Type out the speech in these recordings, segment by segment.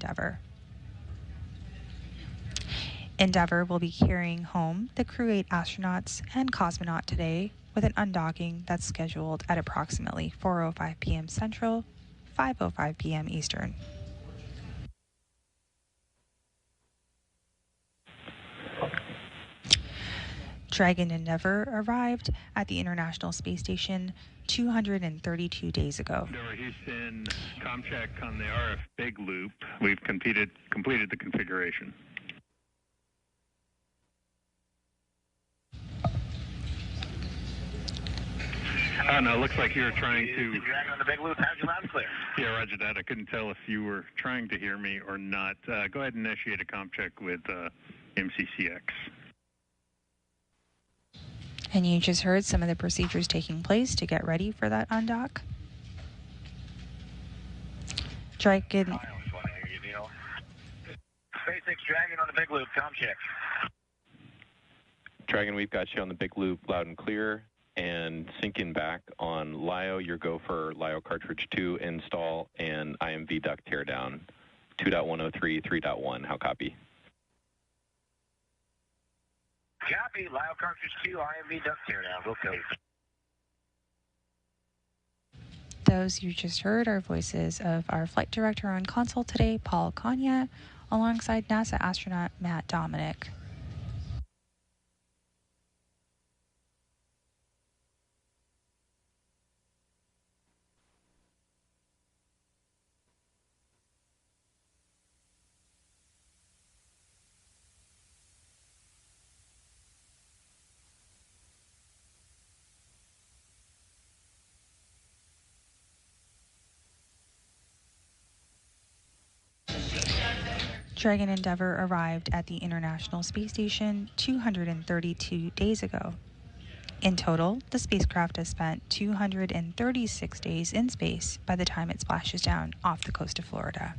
Endeavour. Endeavour will be carrying home the Crew-8 astronauts and cosmonaut today with an undocking that's scheduled at approximately 4:05 p.m. Central, 5:05 p.m. Eastern. Dragon Endeavour arrived at the International Space Station 232 days ago. Endeavour Houston, com check on the RF big loop. We've completed the configuration. No, it looks like you were trying to... Dragon on the big loop, how's you loud and clear? Yeah, roger that. I couldn't tell if you were trying to hear me or not. Go ahead and initiate a com check with MCCX. And you just heard some of the procedures taking place to get ready for that undock. Dragon. SpaceX Dragon on the big loop, com check. Dragon, we've got you on the big loop loud and clear. And syncing back on LIO, your go for LIO cartridge 2 install and IMV duct teardown 2.103, 3.1. How copy? Copy, LIO cartridge 2, IMV duct teardown. We'll code. Those you just heard are voices of our flight director on console today, Paul Kanya, alongside NASA astronaut Matt Dominic. Dragon Endeavour arrived at the International Space Station 232 days ago. In total, the spacecraft has spent 236 days in space by the time it splashes down off the coast of Florida.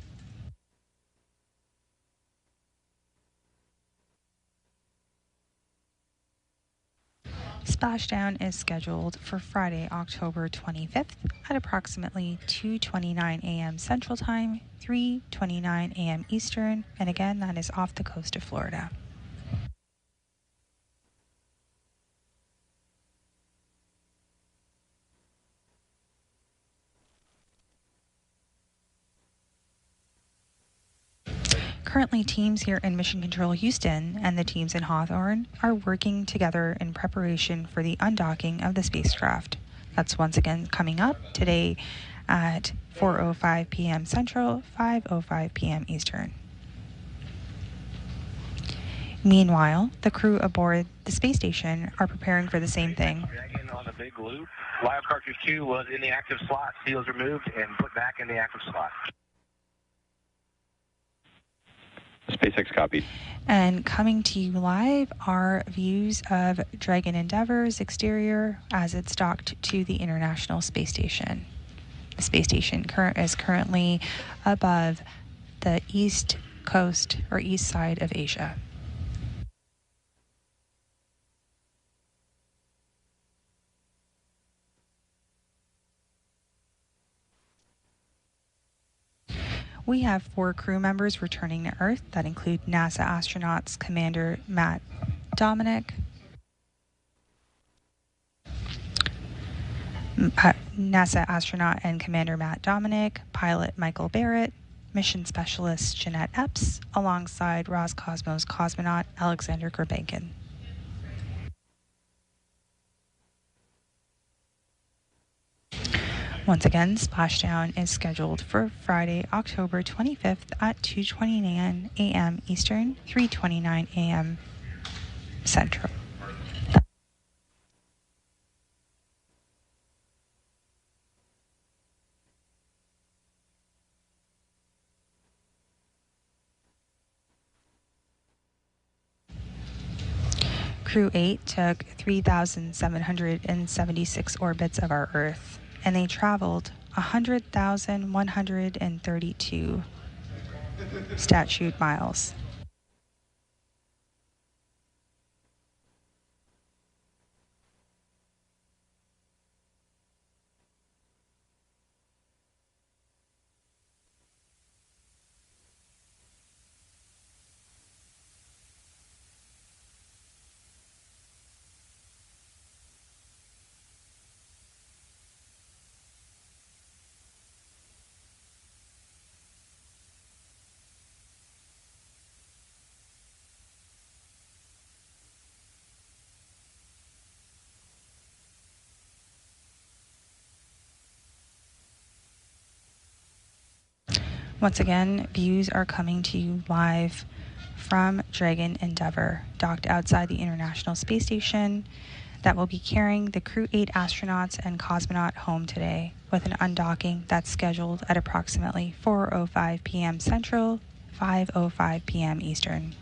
Splashdown is scheduled for Friday, October 25th at approximately 2:29 a.m. Central Time, 3:29 a.m. Eastern, and again, that is off the coast of Florida. Currently, teams here in Mission Control Houston and the teams in Hawthorne are working together in preparation for the undocking of the spacecraft. That's once again coming up today at 4:05 p.m. Central, 5:05 p.m. Eastern. Meanwhile, the crew aboard the space station are preparing for the same thing. Dragon on the big loop. LIO cartridge 2 was in the active slot. Seals removed and put back in the active slot. SpaceX copied. And coming to you live are views of Dragon Endeavour's exterior as it's docked to the International Space Station. The space station is currently above the east coast or east side of Asia. We have 4 crew members returning to Earth that include NASA astronauts Commander Matt Dominic, NASA astronaut and Commander Matt Dominic, pilot Michael Barrett, mission specialist Jeanette Epps, alongside Roscosmos cosmonaut Alexander Gurbankin. Once again, splashdown is scheduled for Friday, October 25th at 2:29 a.m. Eastern, 3:29 a.m. Central. Crew-8 took 3,776 orbits of our Earth, and they traveled 100,132 statute miles. Once again, views are coming to you live from Dragon Endeavour, docked outside the International Space Station, that will be carrying the Crew-8 astronauts and cosmonaut home today, with an undocking that's scheduled at approximately 4:05 p.m. Central, 5:05 p.m. Eastern.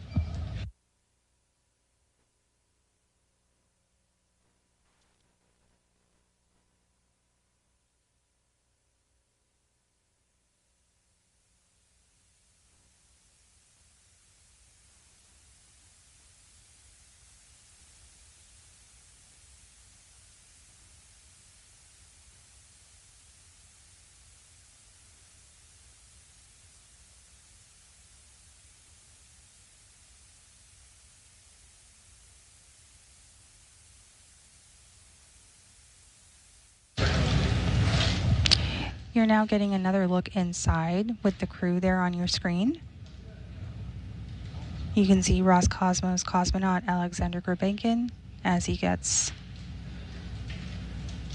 You're now getting another look inside with the crew there on your screen. You can see Roscosmos cosmonaut Alexander Gurbankin as he gets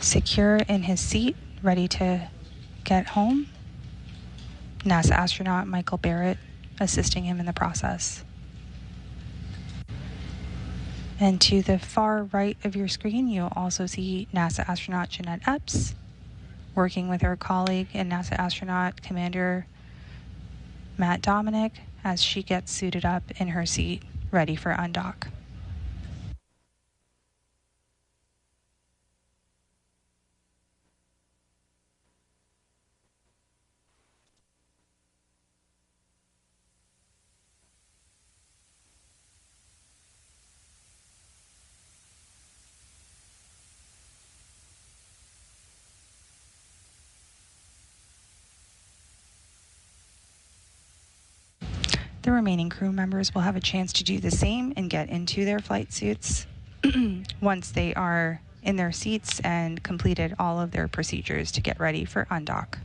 secure in his seat, ready to get home. NASA astronaut Michael Barrett assisting him in the process. And to the far right of your screen, you'll also see NASA astronaut Jeanette Epps working with her colleague and NASA astronaut Commander Matt Dominic as she gets suited up in her seat, ready for undock. The remaining crew members will have a chance to do the same and get into their flight suits once they are in their seats and completed all of their procedures to get ready for undock.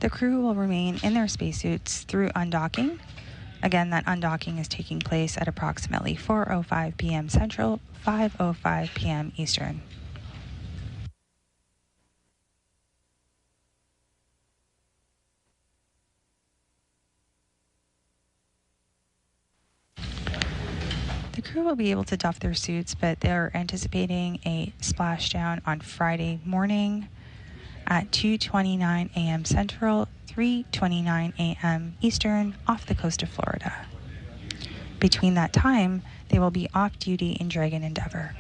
The crew will remain in their spacesuits through undocking. Again, that undocking is taking place at approximately 4:05 p.m. Central, 5:05 p.m. Eastern. The crew will be able to doff their suits, but they're anticipating a splashdown on Friday morning at 2:29 a.m. Central, 3:29 a.m. Eastern off the coast of Florida. Between that time, they will be off duty in Dragon Endeavour.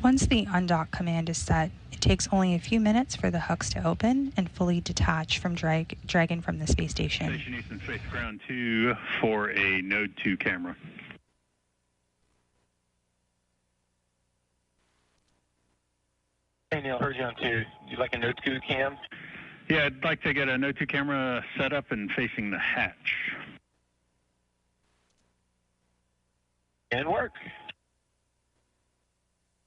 Once the undock command is set, it takes only a few minutes for the hooks to open and fully detach from Dragon from the space station. Station Eastern Space Ground 2 for a Node 2 camera. Hey Neil, heard you on 2. You like a Node 2 cam? Yeah, I'd like to get a Node 2 camera set up and facing the hatch. And work.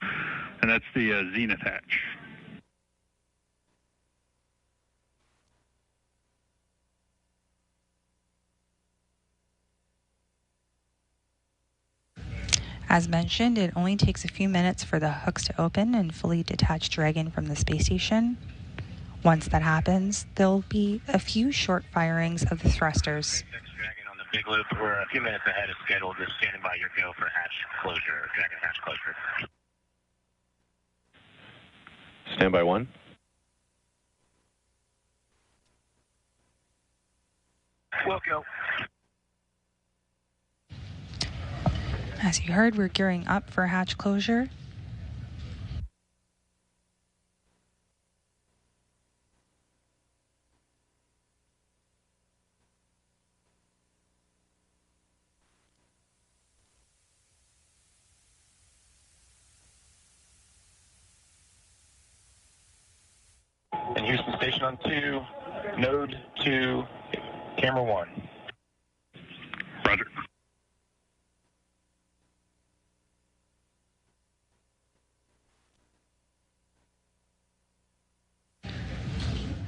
And that's the Zenith hatch. As mentioned, it only takes a few minutes for the hooks to open and fully detach Dragon from the space station. Once that happens, there'll be a few short firings of the thrusters. Dragon on the big loop. We're a few minutes ahead of schedule. Just standing by your go for hatch closure, Dragon hatch closure. Standby 1. We'll go. As you heard, we're gearing up for hatch closure. And Houston Station on 2, Node 2, camera 1. Roger.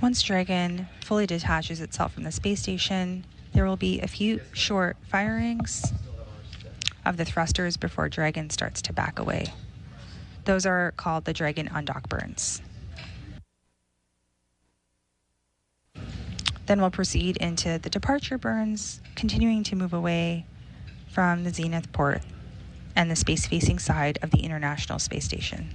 Once Dragon fully detaches itself from the space station, there will be a few short firings of the thrusters before Dragon starts to back away. Those are called the Dragon undock burns. Then we'll proceed into the departure burns, continuing to move away from the zenith port and the space-facing side of the International Space Station.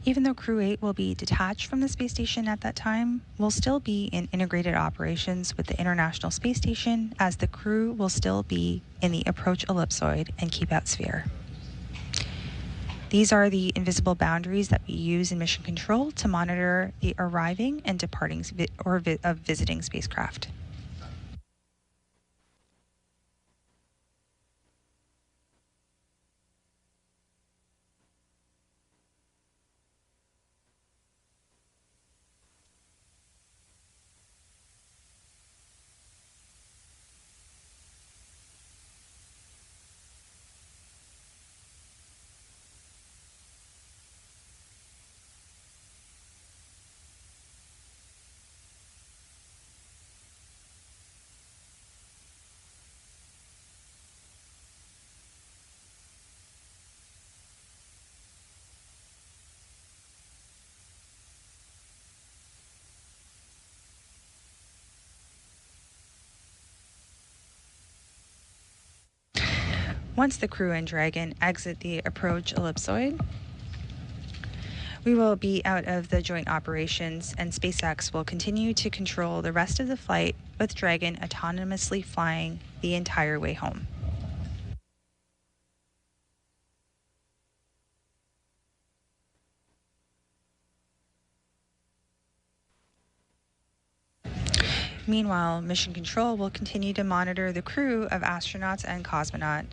Even though Crew-8 will be detached from the space station at that time, we'll still be in integrated operations with the International Space Station, as the crew will still be in the approach ellipsoid and keep out sphere. These are the invisible boundaries that we use in mission control to monitor the arriving and departing of visiting spacecraft. Once the crew and Dragon exit the approach ellipsoid, we will be out of the joint operations, and SpaceX will continue to control the rest of the flight, with Dragon autonomously flying the entire way home. Meanwhile, Mission Control will continue to monitor the crew of astronauts and cosmonaut.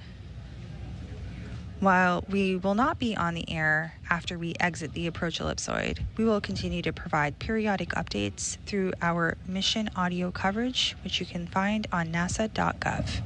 While we will not be on the air after we exit the approach ellipsoid, we will continue to provide periodic updates through our mission audio coverage, which you can find on nasa.gov.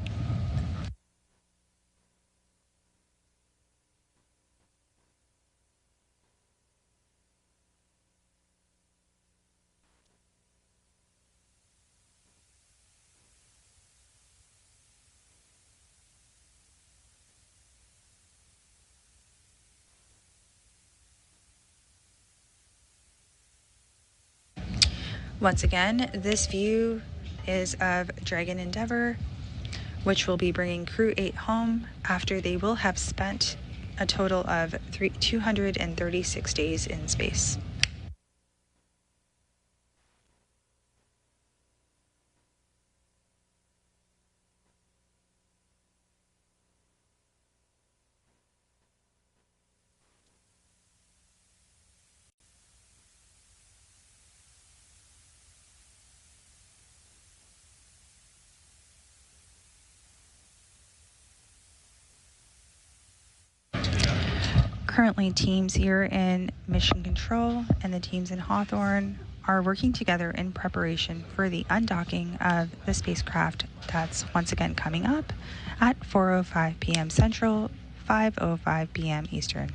Once again, this view is of Dragon Endeavour, which will be bringing Crew-8 home after they will have spent a total of 236 days in space. Currently, teams here in Mission Control and the teams in Hawthorne are working together in preparation for the undocking of the spacecraft that's once again coming up at 4:05 p.m. Central, 5:05 p.m. Eastern.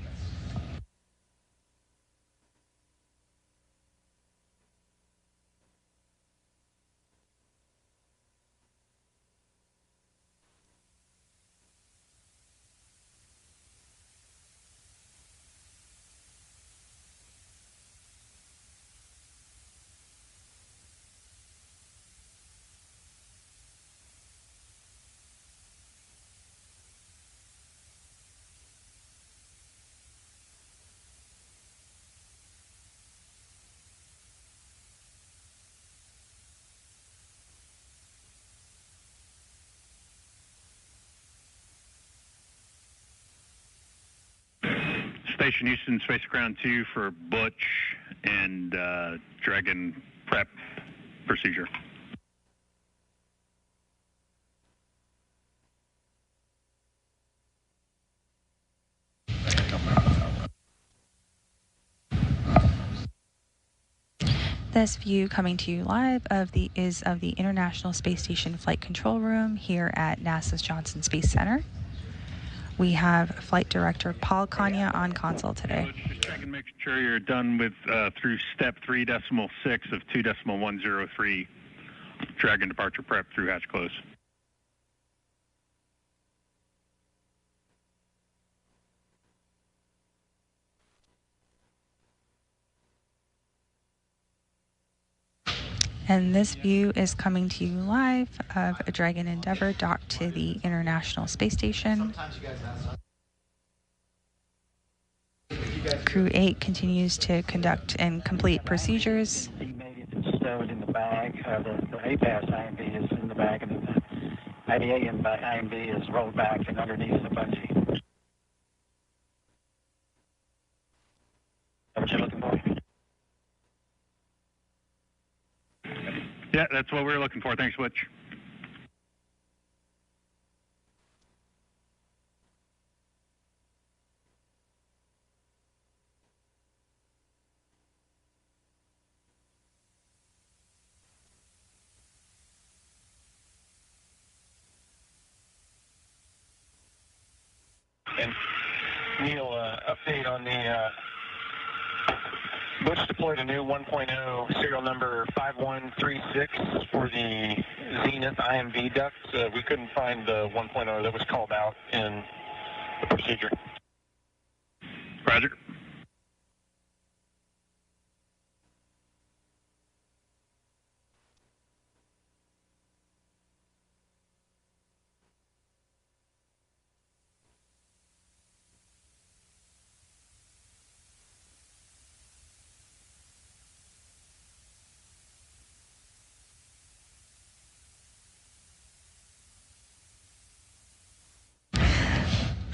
Station Houston, Space Ground 2 for Butch and Dragon prep procedure. This view coming to you live is of the International Space Station Flight Control Room here at NASA's Johnson Space Center. We have Flight Director Paul Kanya on console today. Let's just check and make sure you're done with through step 3.6 of 2.103 Dragon departure prep through hatch close. And this view is coming to you live of a Dragon Endeavour docked to the International Space Station. Crew-8 continues to conduct and complete procedures. It's stowed in the bag. The APAS IMB is in the bag, and the IDA IMB is rolled back and underneath the bungee. What you looking for? Yeah, that's what we were looking for. Thanks, Butch. And Neil, update on the Butch deployed a new 1.0 serial number 5136 for the Zenith IMV duct. We couldn't find the 1.0 that was called out in the procedure. Roger.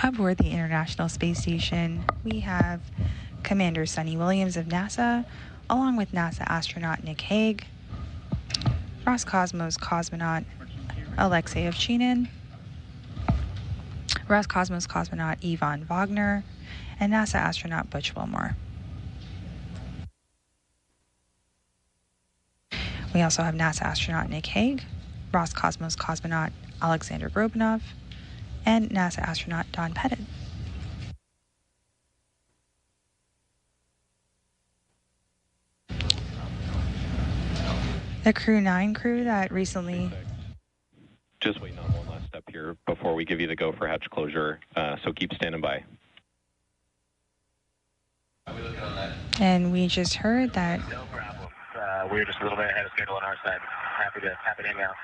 Aboard the International Space Station, we have Commander Sonny Williams of NASA, along with NASA astronaut Nick Hague, Roscosmos cosmonaut Alexei Ovchinin, Roscosmos cosmonaut Ivan Wagner, and NASA astronaut Butch Wilmore. We also have NASA astronaut Nick Hague, Roscosmos cosmonaut Alexander Grobunov, and NASA astronaut Don Pettit. The Crew-9 crew that recently... Just waiting on one last step here before we give you the go for hatch closure, so keep standing by. And we just heard that... No problem. We're just a little bit ahead of schedule on our side. Happy to hang out.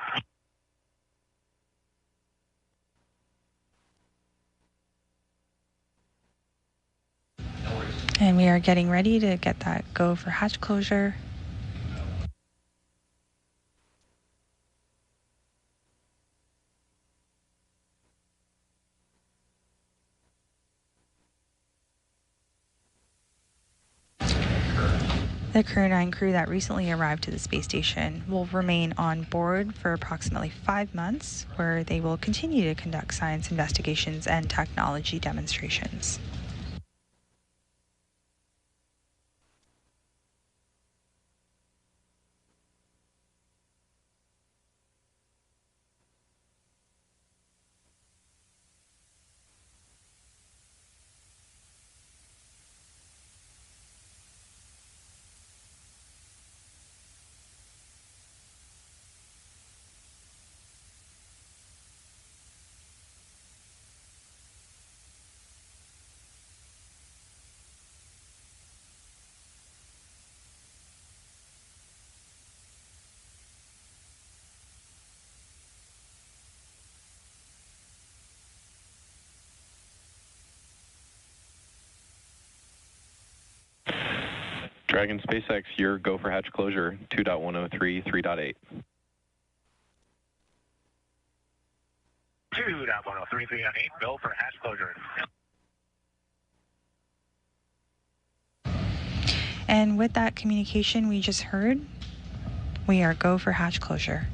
And we are getting ready to get that go for hatch closure. The Crew-9 crew that recently arrived to the space station will remain on board for approximately 5 months, where they will continue to conduct science investigations and technology demonstrations. Dragon SpaceX, your go for hatch closure, 2.103, 3.8. 2.103, 3.8, go for hatch closure. And with that communication we just heard, we are go for hatch closure.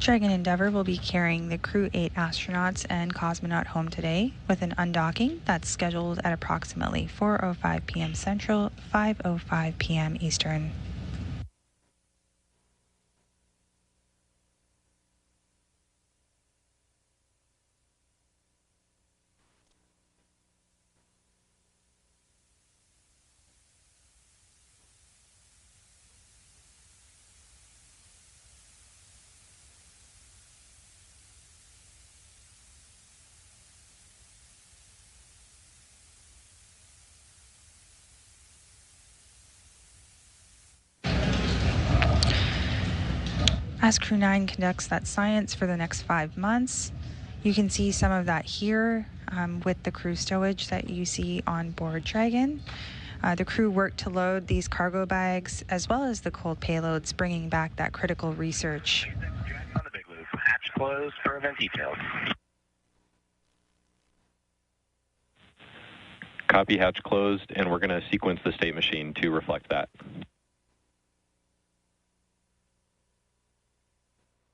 Dragon Endeavour will be carrying the Crew-8 astronauts and cosmonaut home today with an undocking that's scheduled at approximately 4:05 p.m. Central, 5:05 p.m. Eastern. As Crew-9 conducts that science for the next 5 months, you can see some of that here with the crew stowage that you see on board Dragon. The crew worked to load these cargo bags as well as the cold payloads, bringing back that critical research. On the big loop, hatch closed for event details. Copy, hatch closed, and we're going to sequence the state machine to reflect that.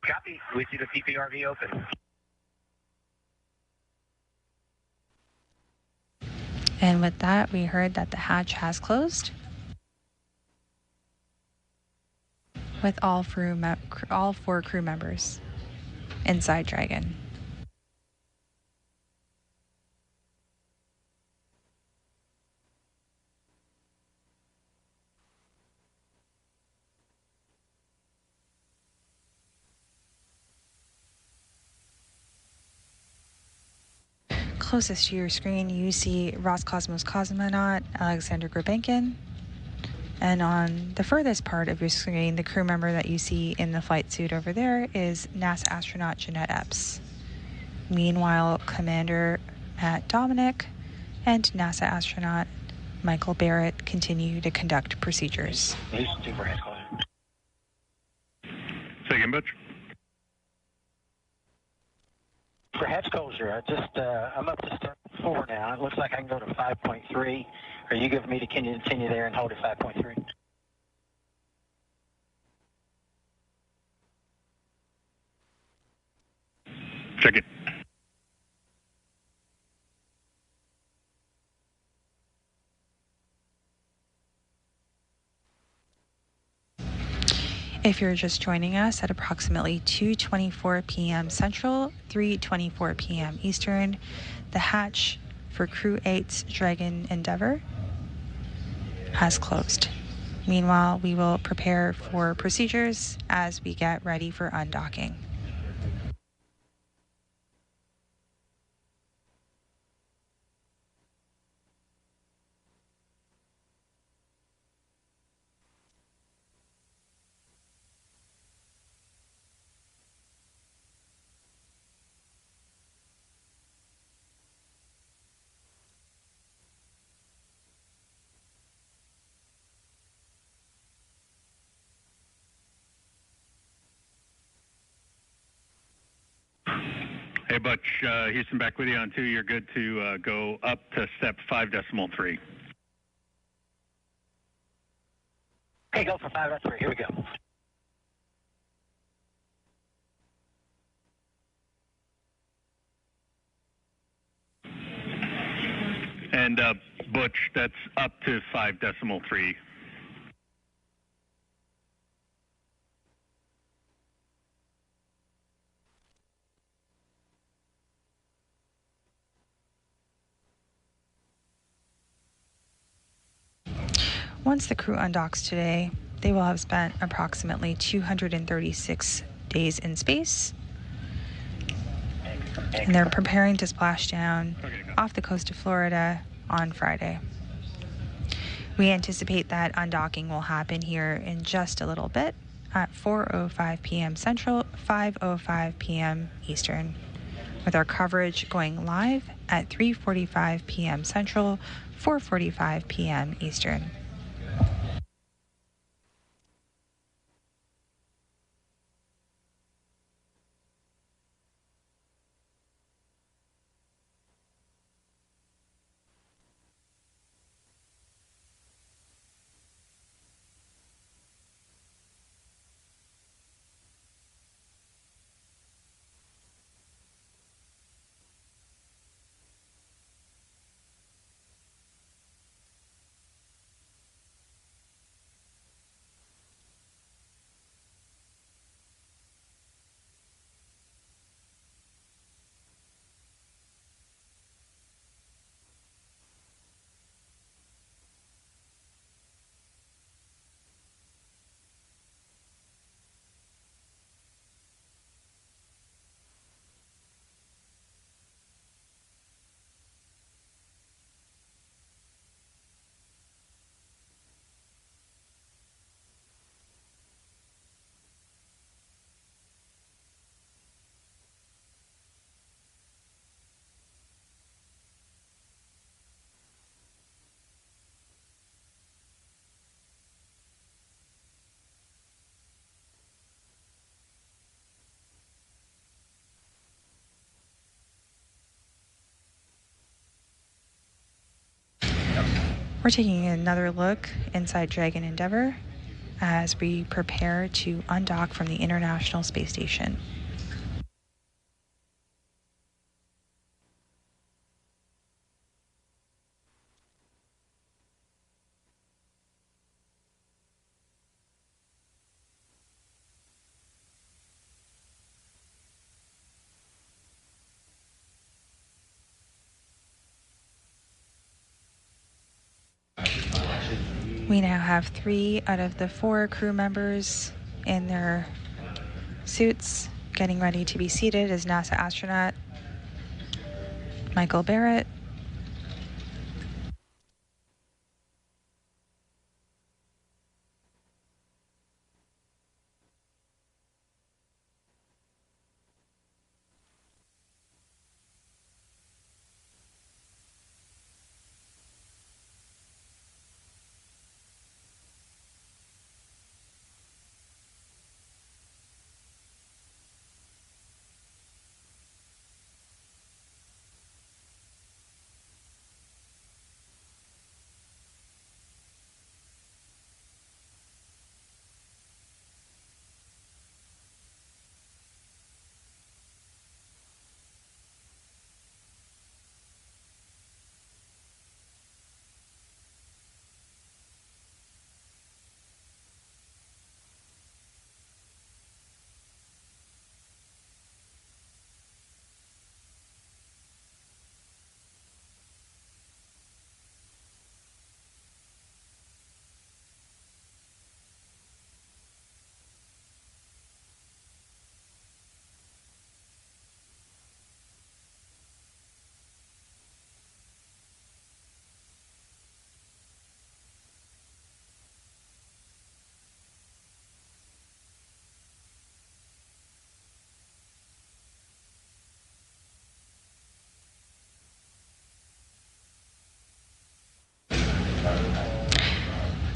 Copy. We see the PPRV open. And with that, we heard that the hatch has closed with all 4 crew members inside Dragon. Closest to your screen, you see Roscosmos cosmonaut Alexander Gurbankin. And on the furthest part of your screen, the crew member that you see in the flight suit over there is NASA astronaut Jeanette Epps. Meanwhile, Commander Matt Dominic and NASA astronaut Michael Barrett continue to conduct procedures. Second, Butch. For hatch closure, I'm up to step 4 now. It looks like I can go to 5.3. Are you giving me to continue there and hold at 5.3? Check it. If you're just joining us at approximately 2:24 p.m. Central, 3:24 p.m. Eastern, the hatch for Crew-8's Dragon Endeavour has closed. Meanwhile, we will prepare for procedures as we get ready for undocking. Hey, Butch, Houston back with you on 2. You're good to go up to step 5.3. Okay, go for 5.3. Here we go. And Butch, that's up to 5.3. Once the crew undocks today, they will have spent approximately 236 days in space, and they're preparing to splash down off the coast of Florida on Friday. We anticipate that undocking will happen here in just a little bit at 4:05 p.m. Central, 5:05 p.m. Eastern, with our coverage going live at 3:45 p.m. Central, 4:45 p.m. Eastern. We're taking another look inside Dragon Endeavour as we prepare to undock from the International Space Station. We now have 3 out of the 4 crew members in their suits getting ready to be seated as NASA astronaut Michael Barrett,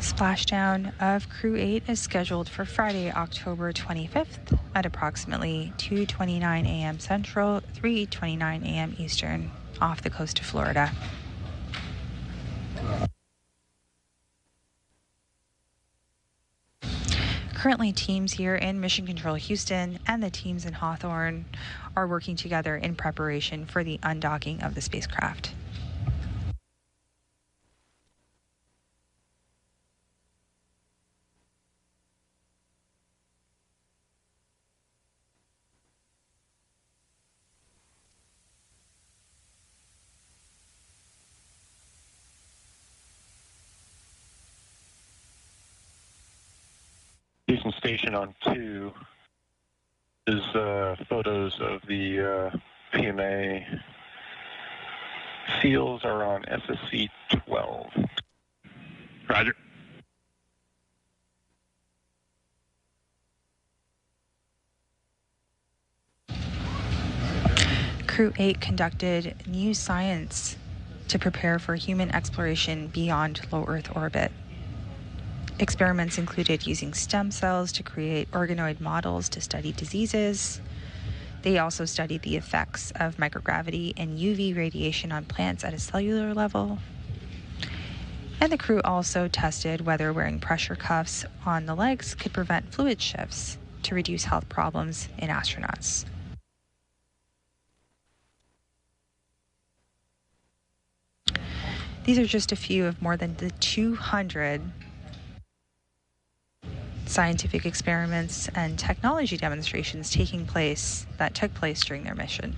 Splashdown of Crew-8 is scheduled for Friday, October 25th at approximately 2:29 a.m. Central, 3:29 a.m. Eastern, off the coast of Florida. Currently, teams here in Mission Control Houston and the teams in Hawthorne are working together in preparation for the undocking of the spacecraft. Houston Station on 2 is photos of the PMA. Seals are on SSC 12. Roger. Crew-8 conducted new science to prepare for human exploration beyond low Earth orbit. Experiments included using stem cells to create organoid models to study diseases. They also studied the effects of microgravity and UV radiation on plants at a cellular level. And the crew also tested whether wearing pressure cuffs on the legs could prevent fluid shifts to reduce health problems in astronauts. These are just a few of more than the 200 scientific experiments and technology demonstrations that took place during their mission.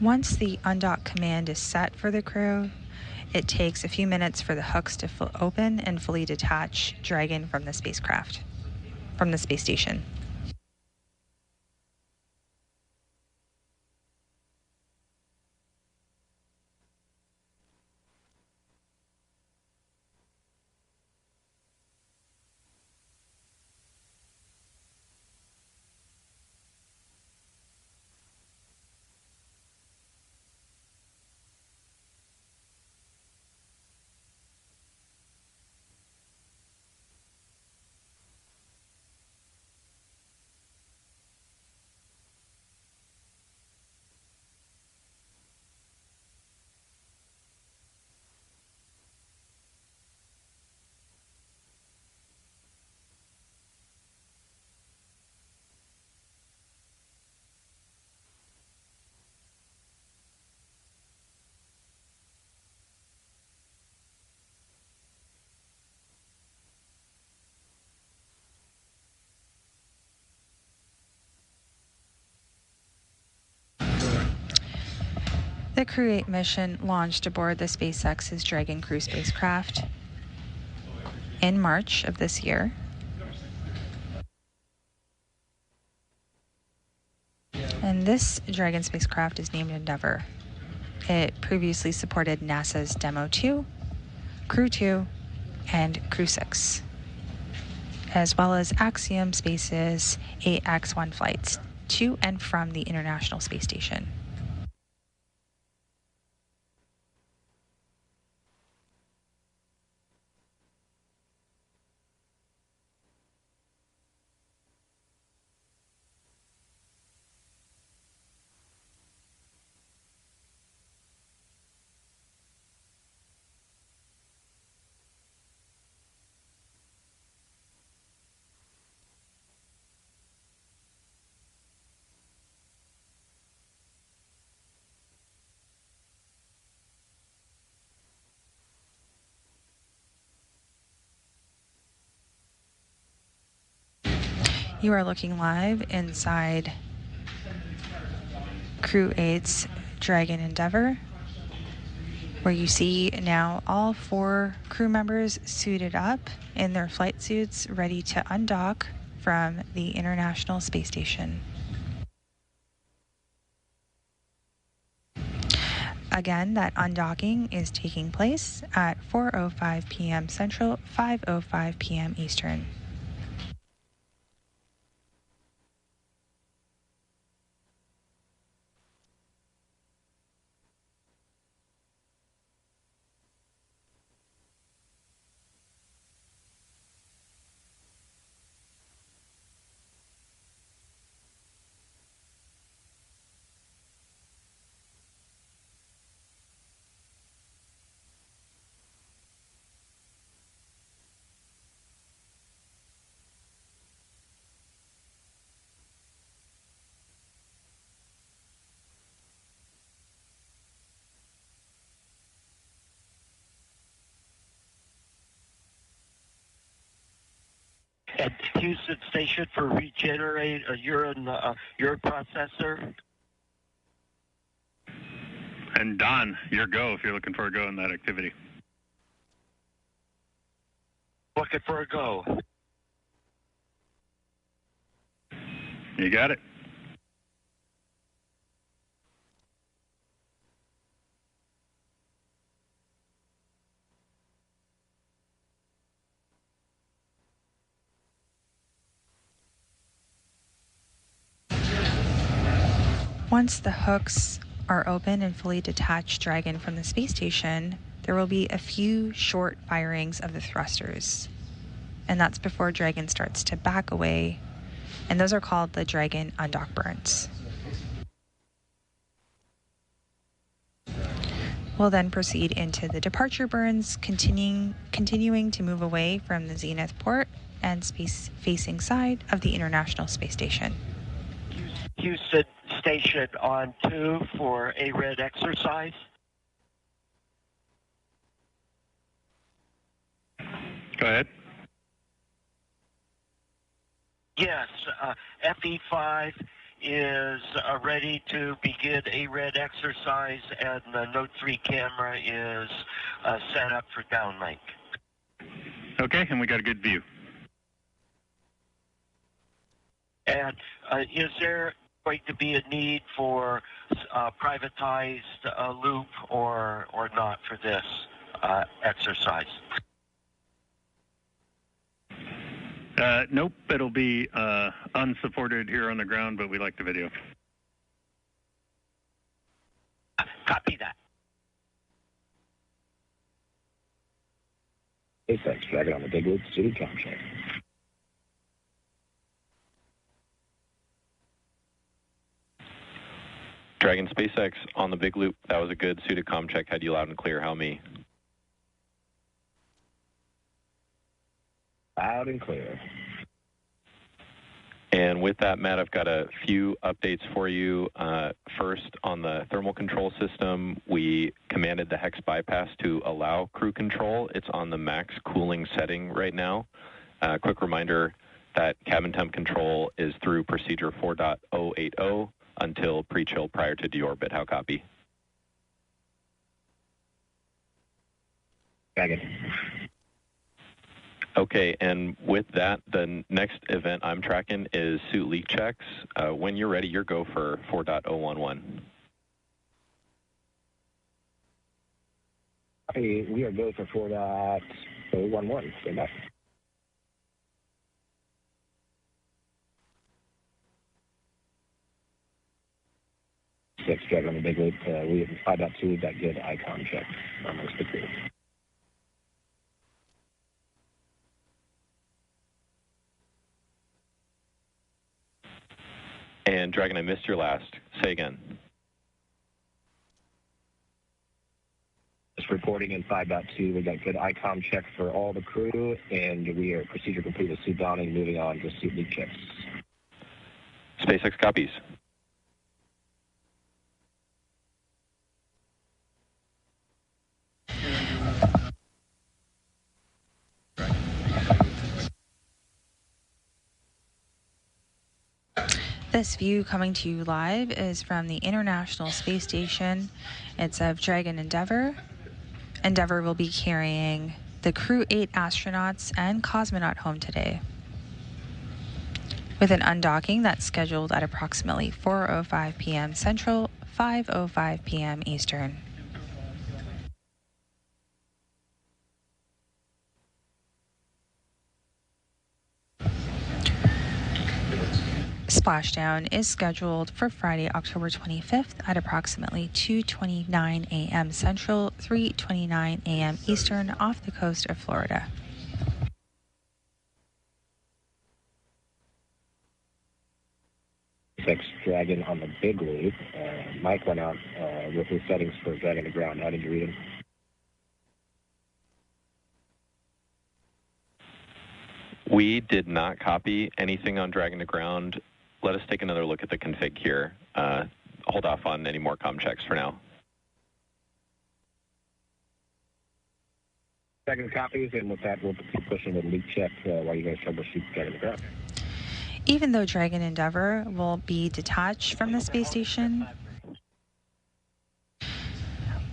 Once the undock command is set for the crew, it takes a few minutes for the hooks to open and fully detach Dragon from the space station. The Crew-8 mission launched aboard the SpaceX's Dragon Crew spacecraft in March of this year. And this Dragon spacecraft is named Endeavour. It previously supported NASA's Demo 2, Crew-2, and Crew-6, as well as Axiom Space's 8X-1 flights to and from the International Space Station. You are looking live inside Crew-8's Dragon Endeavour, where you see now all 4 crew members suited up in their flight suits, ready to undock from the International Space Station. Again, that undocking is taking place at 4:05 p.m. Central, 5:05 p.m. Eastern. At Houston Station for regenerate a urine processor. And Don, your go if you're looking for a go in that activity. Looking for a go. You got it. Once the hooks are open and fully detached Dragon from the space station, there will be a few short firings of the thrusters. And that's before Dragon starts to back away. And those are called the Dragon undock burns. We'll then proceed into the departure burns, continuing to move away from the zenith port and space-facing side of the International Space Station. Houston Station on 2 for a red exercise. Go ahead. Yes, FE5 is ready to begin a red exercise, and the Note 3 camera is set up for downlink. Okay, and we got a good view. And is there going to be a need for privatized loop or not for this exercise? Nope, it'll be unsupported here on the ground, but we like the video. Copy that. SpaceX Dragon on the Big Loop, City Contract. Dragon SpaceX on the Big Loop, that was a good suited comm check. Had you loud and clear. How me? Loud and clear. And with that, Matt, I've got a few updates for you. First, on the thermal control system, we commanded the hex bypass to allow crew control. It's on the max cooling setting right now. Quick reminder that cabin temp control is through procedure 4.080 until pre-chill prior to deorbit. How copy? Dragon. Okay, and with that, the next event I'm tracking is suit leak checks. When you're ready, you're go for 4.011. Hey, we are go for 4.011. Stand by. Six Dragon on the big loop. We have 5.2. We've got good icon check amongst the crew. And Dragon, I missed your last. Say again. Just reporting in 5.2. We got good icon check for all the crew, and we are procedure complete with suit downing. Moving on to suit leak checks. SpaceX copies. This view coming to you live is from the International Space Station. It's of Dragon Endeavour. Endeavour will be carrying the Crew-8 astronauts and cosmonaut home today, with an undocking that's scheduled at approximately 4:05 p.m. Central, 5:05 p.m. Eastern. Splashdown is scheduled for Friday, October 25th at approximately 2:29 a.m. Central, 3:29 a.m. Eastern off the coast of Florida. SpaceX Dragon on the big loop. Mike went out with his settings for Dragon to ground. How did you read him? We did not copy anything on Dragon to ground. Let us take another look at the config here. Hold off on any more comm checks for now. Dragon copies, and with that, we'll keep pushing the leak check while you guys troubleshoot Dragon to ground. Even though Dragon Endeavour will be detached from the space station,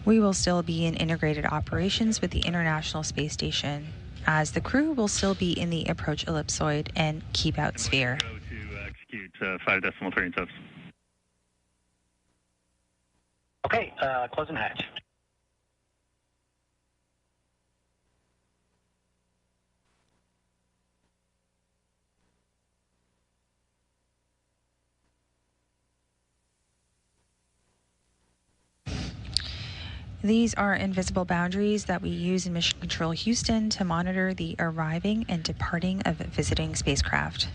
we will still be in integrated operations with the International Space Station, as the crew will still be in the approach ellipsoid and keep out sphere. Go to execute 5.3 and subs. Okay, closing hatch. These are invisible boundaries that we use in Mission Control Houston to monitor the arriving and departing of visiting spacecraft.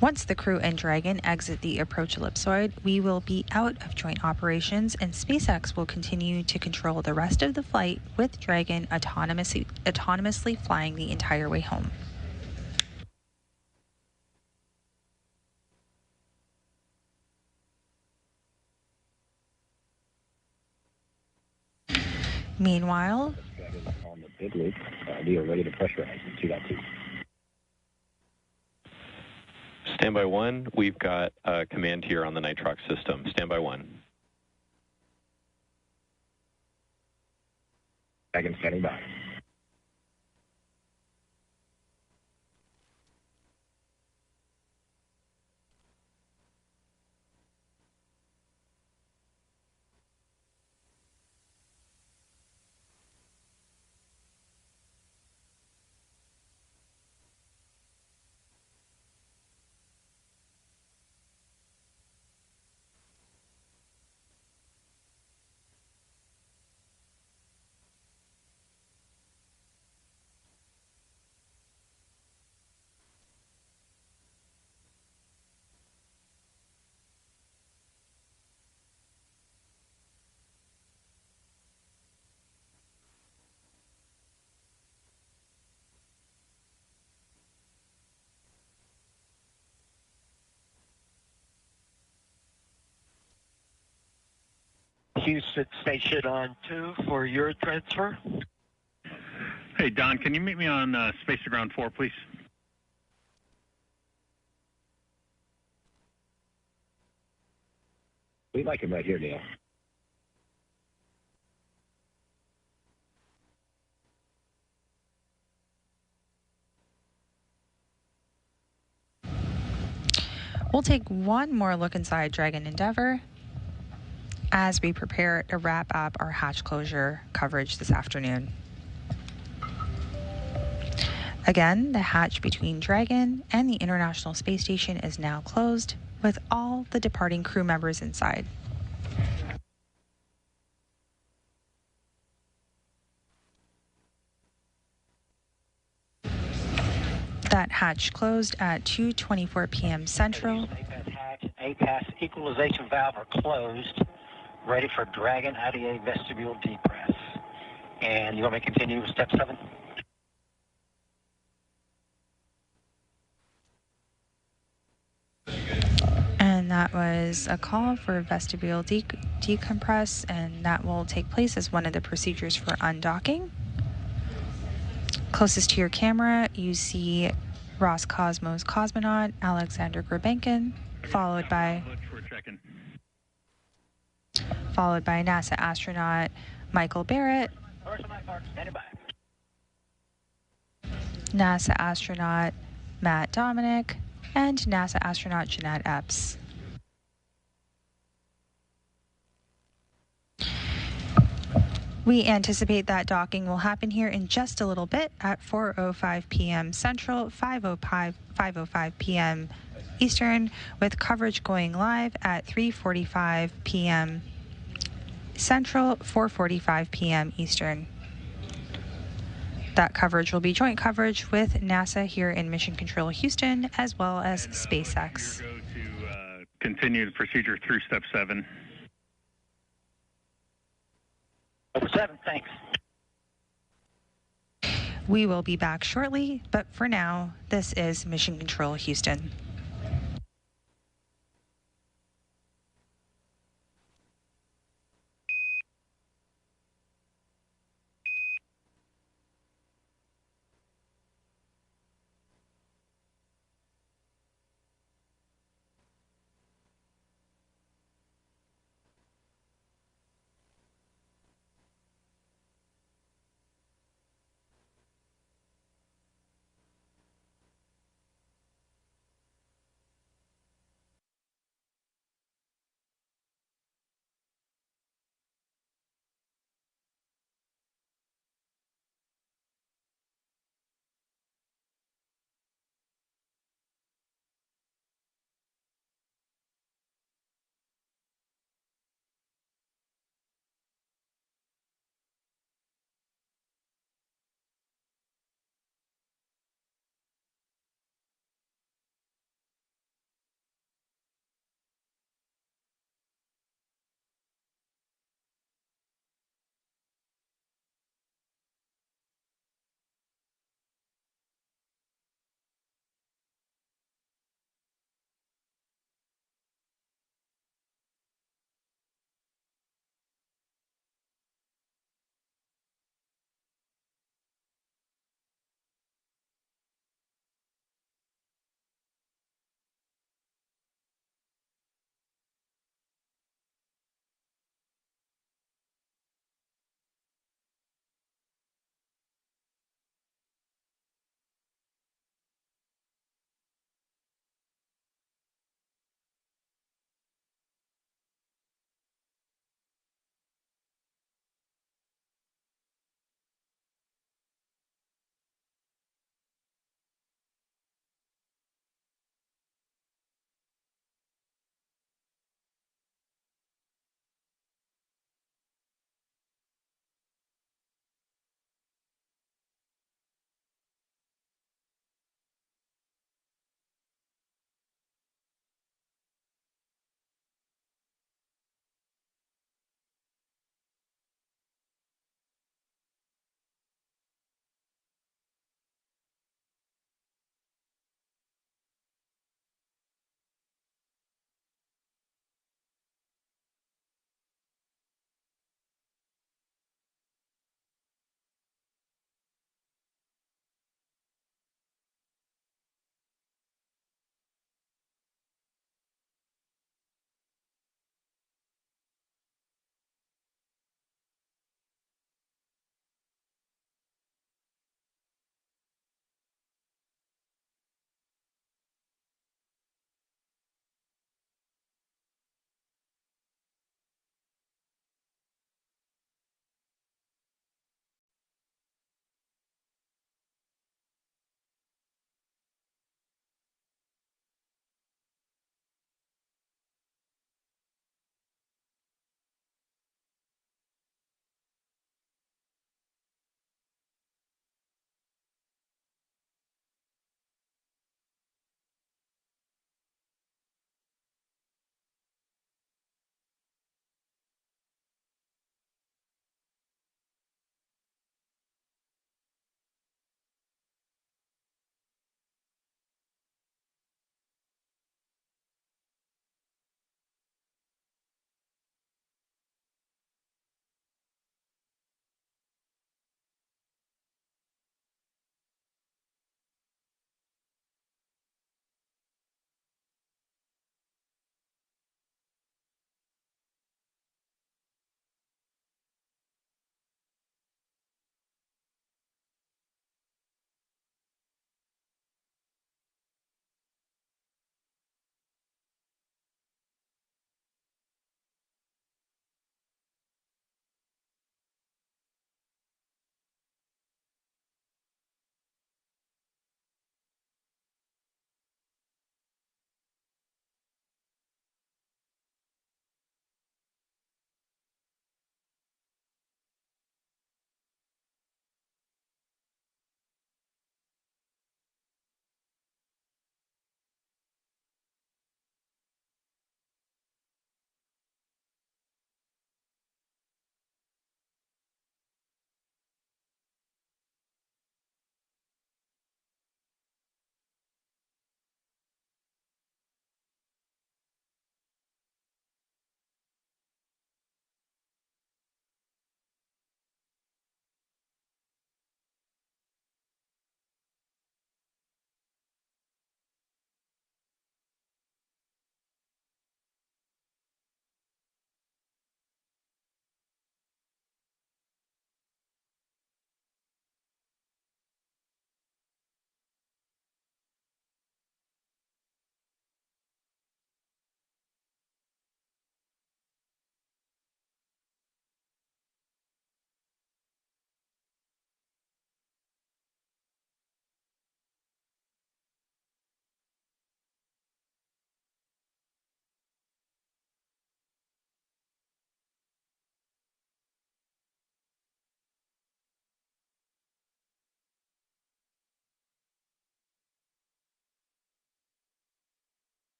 Once the crew and Dragon exit the approach ellipsoid, we will be out of joint operations, and SpaceX will continue to control the rest of the flight, with Dragon autonomously flying the entire way home. Meanwhile, Dragon on the big loop. We are ready to pressurize in 2.2. Standby 1, we've got a command here on the nitrox system. Standby 1. Dragon standing by. Houston Station on 2 for your transfer. Hey, Don, can you meet me on Space to Ground 4, please? We like him right here, Neil. We'll take one more look inside Dragon Endeavour as we prepare to wrap up our hatch closure coverage this afternoon. Again, the hatch between Dragon and the International Space Station is now closed, with all the departing crew members inside. That hatch closed at 2:24 p.m. Central. APAS equalization valve are closed, ready for Dragon IDA vestibule depress. And you want me to continue with step 7? And that was a call for vestibule decompress, and that will take place as one of the procedures for undocking. Closest to your camera, you see Roscosmos cosmonaut Alexander Grabenkin, followed by NASA astronaut Michael Barrett, NASA astronaut Matt Dominic, and NASA astronaut Jeanette Epps. We anticipate that docking will happen here in just a little bit at 4:05 p.m. Central, 5:05 p.m. Eastern, with coverage going live at 3:45 p.m. Central, 4:45 p.m. Eastern. That coverage will be joint coverage with NASA here in Mission Control Houston, as well as SpaceX. Go to continue the procedure through step 7. Over 7, thanks. We will be back shortly, but for now, this is Mission Control Houston.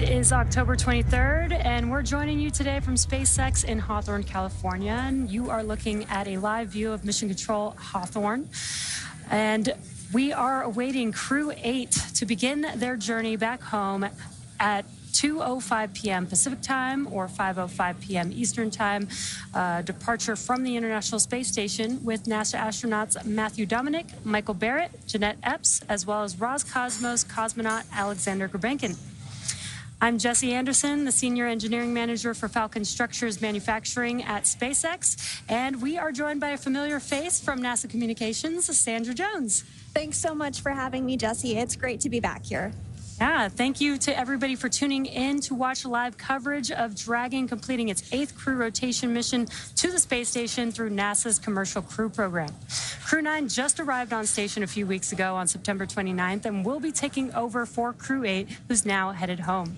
It is October 23rd, and we're joining you today from SpaceX in Hawthorne, California. And you are looking at a live view of Mission Control Hawthorne. And we are awaiting Crew-8 to begin their journey back home at 2:05 p.m. Pacific time or 5:05 p.m. Eastern time. Departure from the International Space Station with NASA astronauts Matthew Dominic, Michael Barrett, Jeanette Epps, as well as Roscosmos cosmonaut Alexander Gurbankin. I'm Jesse Anderson, the Senior Engineering Manager for Falcon Structures Manufacturing at SpaceX, and we are joined by a familiar face from NASA Communications, Sandra Jones. Thanks so much for having me, Jesse. It's great to be back here. Yeah, thank you to everybody for tuning in to watch live coverage of Dragon completing its 8th crew rotation mission to the space station through NASA's Commercial Crew Program. Crew-9 just arrived on station a few weeks ago on September 29th and will be taking over for Crew-8, who's now headed home.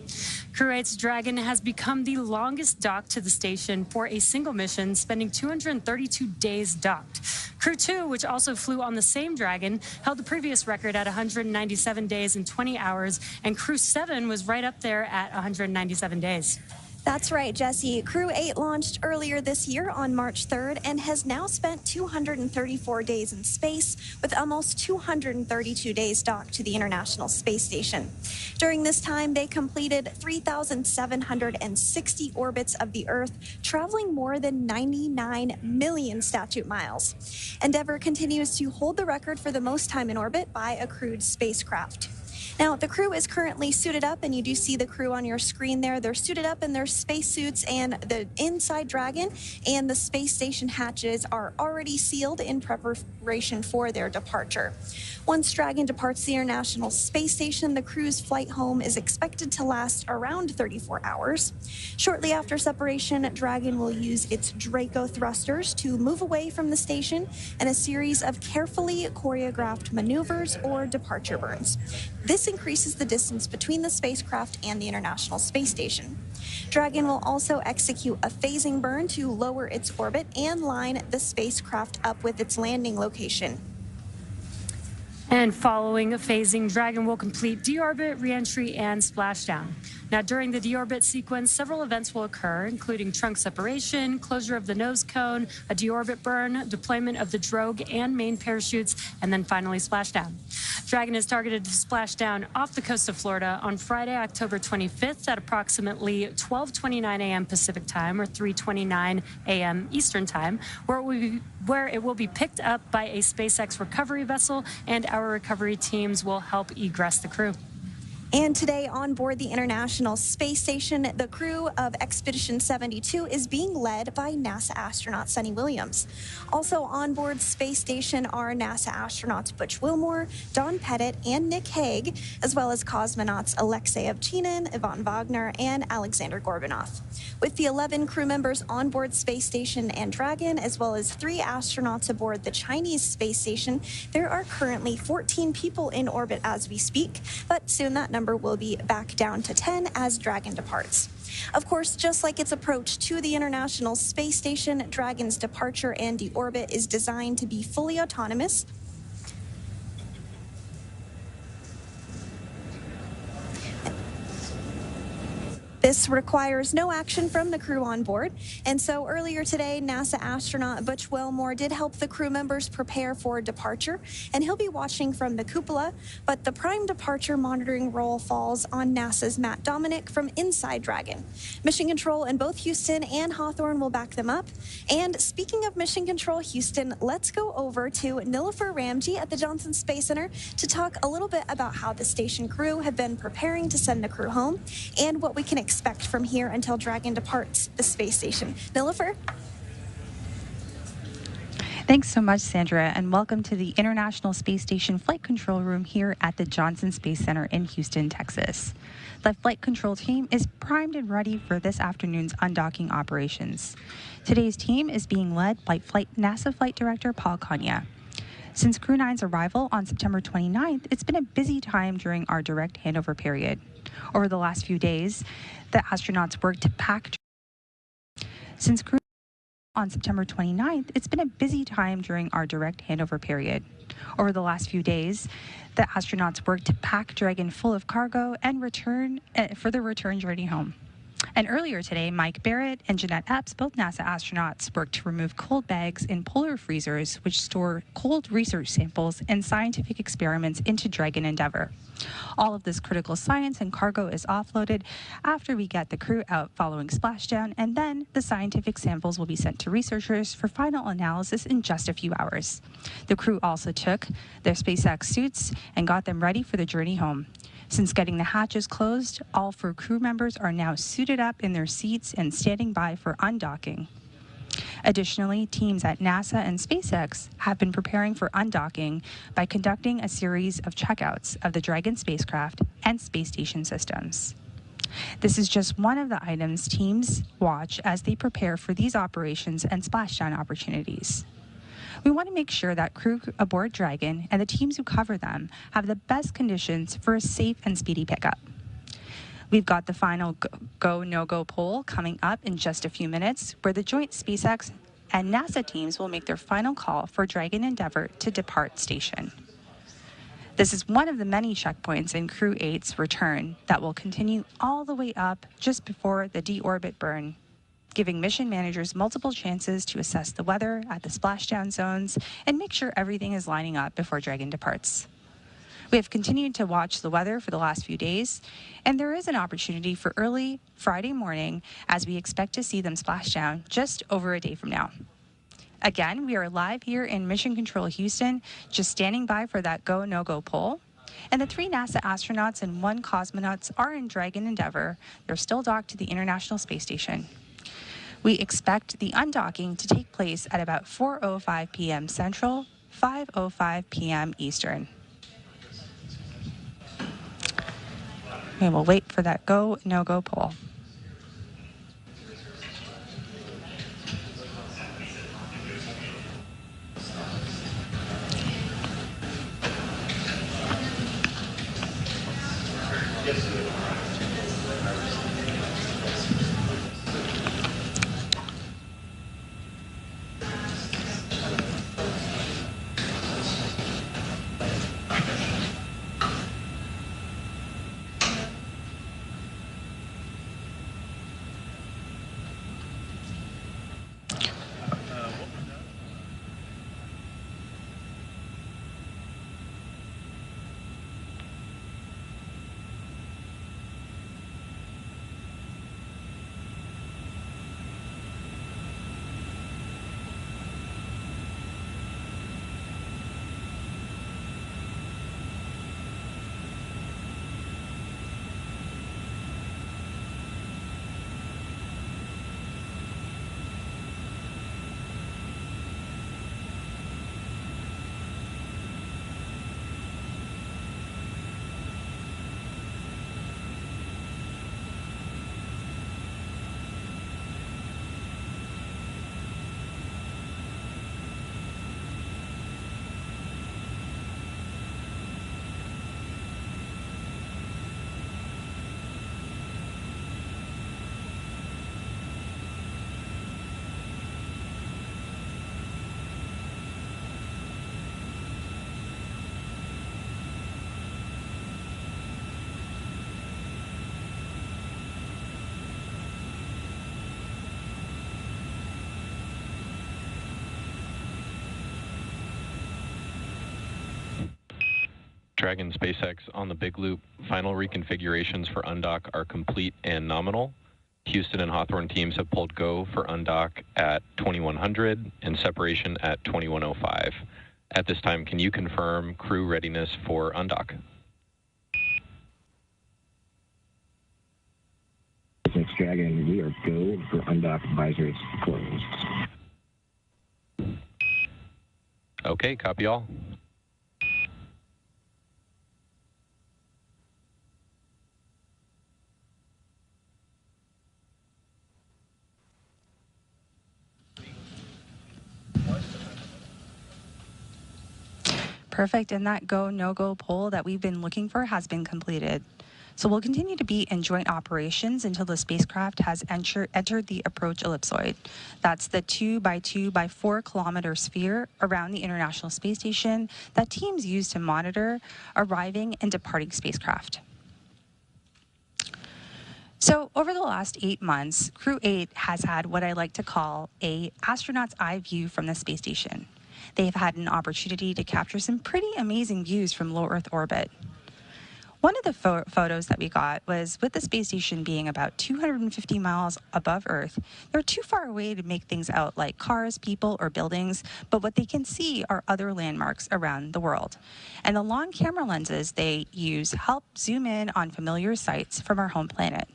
Crew-8's Dragon has become the longest dock to the station for a single mission, spending 232 days docked. Crew-2, which also flew on the same Dragon, held the previous record at 197 days and 20 hours, and Crew-7 was right up there at 197 days. That's right, Jesse. Crew-8 launched earlier this year on March 3rd and has now spent 234 days in space, with almost 232 days docked to the International Space Station. During this time, they completed 3,760 orbits of the Earth, traveling more than 99 million statute miles. Endeavour continues to hold the record for the most time in orbit by a crewed spacecraft. Now, the crew is currently suited up, and you do see the crew on your screen there. They're suited up in their spacesuits, and the inside Dragon and the space station hatches are already sealed in preparation for their departure. Once Dragon departs the International Space Station, the crew's flight home is expected to last around 34 hours. Shortly after separation, Dragon will use its Draco thrusters to move away from the station in a series of carefully choreographed maneuvers or departure burns. This increases the distance between the spacecraft and the International Space Station. Dragon will also execute a phasing burn to lower its orbit and line the spacecraft up with its landing location. And following phasing, Dragon will complete deorbit, reentry, and splashdown. Now, during the deorbit sequence, several events will occur, including trunk separation, closure of the nose cone, a deorbit burn, deployment of the drogue and main parachutes, and then finally splashdown. Dragon is targeted to splash down off the coast of Florida on Friday, October 25th at approximately 12:29 a.m. Pacific time or 3:29 a.m. Eastern time, where it will be picked up by a SpaceX recovery vessel, and our recovery teams will help egress the crew. And today on board the International Space Station, the crew of Expedition 72 is being led by NASA astronaut Suni Williams. Also on board Space Station are NASA astronauts Butch Wilmore, Don Pettit, and Nick Hague, as well as cosmonauts Alexei Ovchinin, Ivan Wagner, and Alexander Gorbanov. With the 11 crew members on board Space Station and Dragon, as well as 3 astronauts aboard the Chinese space station, there are currently 14 people in orbit as we speak, but soon that number will be back down to 10 as Dragon departs. Of course, just like its approach to the International Space Station, Dragon's departure and deorbit is designed to be fully autonomous. This requires no action from the crew on board. And so earlier today, NASA astronaut Butch Wilmore did help the crew members prepare for departure, and he'll be watching from the cupola, but the prime departure monitoring role falls on NASA's Matt Dominic from inside Dragon. Mission Control in both Houston and Hawthorne will back them up. And speaking of Mission Control Houston, let's go over to Nilofer Ramji at the Johnson Space Center to talk a little bit about how the station crew have been preparing to send the crew home and what we can expect from here until Dragon departs the space station. Nilofer? Thanks so much, Sandra, and welcome to the International Space Station Flight Control Room here at the Johnson Space Center in Houston, Texas. The flight control team is primed and ready for this afternoon's undocking operations. Today's team is being led by NASA Flight Director Paul Kanya. Since Crew-9's arrival on September 29th, it's been a busy time during our direct handover period. Over the last few days, the astronauts worked to pack. Since Crew On September 29th, it's been a busy time during our direct handover period. Over the last few days, the astronauts worked to pack Dragon full of cargo and return for the return journey home. And earlier today, Mike Barrett and Jeanette Epps, both NASA astronauts, worked to remove cold bags in polar freezers, which store cold research samples and scientific experiments into Dragon Endeavour. All of this critical science and cargo is offloaded after we get the crew out following splashdown, and then the scientific samples will be sent to researchers for final analysis in just a few hours. The crew also took their SpaceX suits and got them ready for the journey home. Since getting the hatches closed, all 4 crew members are now suited up in their seats and standing by for undocking. Additionally, teams at NASA and SpaceX have been preparing for undocking by conducting a series of checkouts of the Dragon spacecraft and space station systems. This is just one of the items teams watch as they prepare for these operations and splashdown opportunities. We want to make sure that crew aboard Dragon and the teams who cover them have the best conditions for a safe and speedy pickup. We've got the final go, no-go poll coming up in just a few minutes, where the joint SpaceX and NASA teams will make their final call for Dragon Endeavour to depart station. This is one of the many checkpoints in Crew-8's return that will continue all the way up just before the deorbit burn, giving mission managers multiple chances to assess the weather at the splashdown zones and make sure everything is lining up before Dragon departs. We have continued to watch the weather for the last few days, and there is an opportunity for early Friday morning as we expect to see them splash down just over a day from now. Again, we are live here in Mission Control Houston, just standing by for that go, no-go poll. And the 3 NASA astronauts and 1 cosmonaut are in Dragon Endeavour. They're still docked to the International Space Station. We expect the undocking to take place at about 4:05 p.m. Central, 5:05 p.m. Eastern. We will wait for that go, no-go poll. Dragon SpaceX on the Big Loop. Final reconfigurations for undock are complete and nominal. Houston and Hawthorne teams have pulled go for undock at 2100 and separation at 2105. At this time, can you confirm crew readiness for undock? SpaceX Dragon, we are go for undock, advisory closed. Okay, copy all. Perfect, and that go, no-go poll that we've been looking for has been completed. So we'll continue to be in joint operations until the spacecraft has entered the approach ellipsoid. That's the 2 by 2 by 4 kilometer sphere around the International Space Station that teams use to monitor arriving and departing spacecraft. So over the last 8 months, Crew-8 has had what I like to call a astronaut's eye view from the space station. They've had an opportunity to capture some pretty amazing views from low Earth orbit. One of the photos that we got was with the space station being about 250 miles above Earth. They're too far away to make things out like cars, people, or buildings, but what they can see are other landmarks around the world. And the long camera lenses they use help zoom in on familiar sights from our home planet.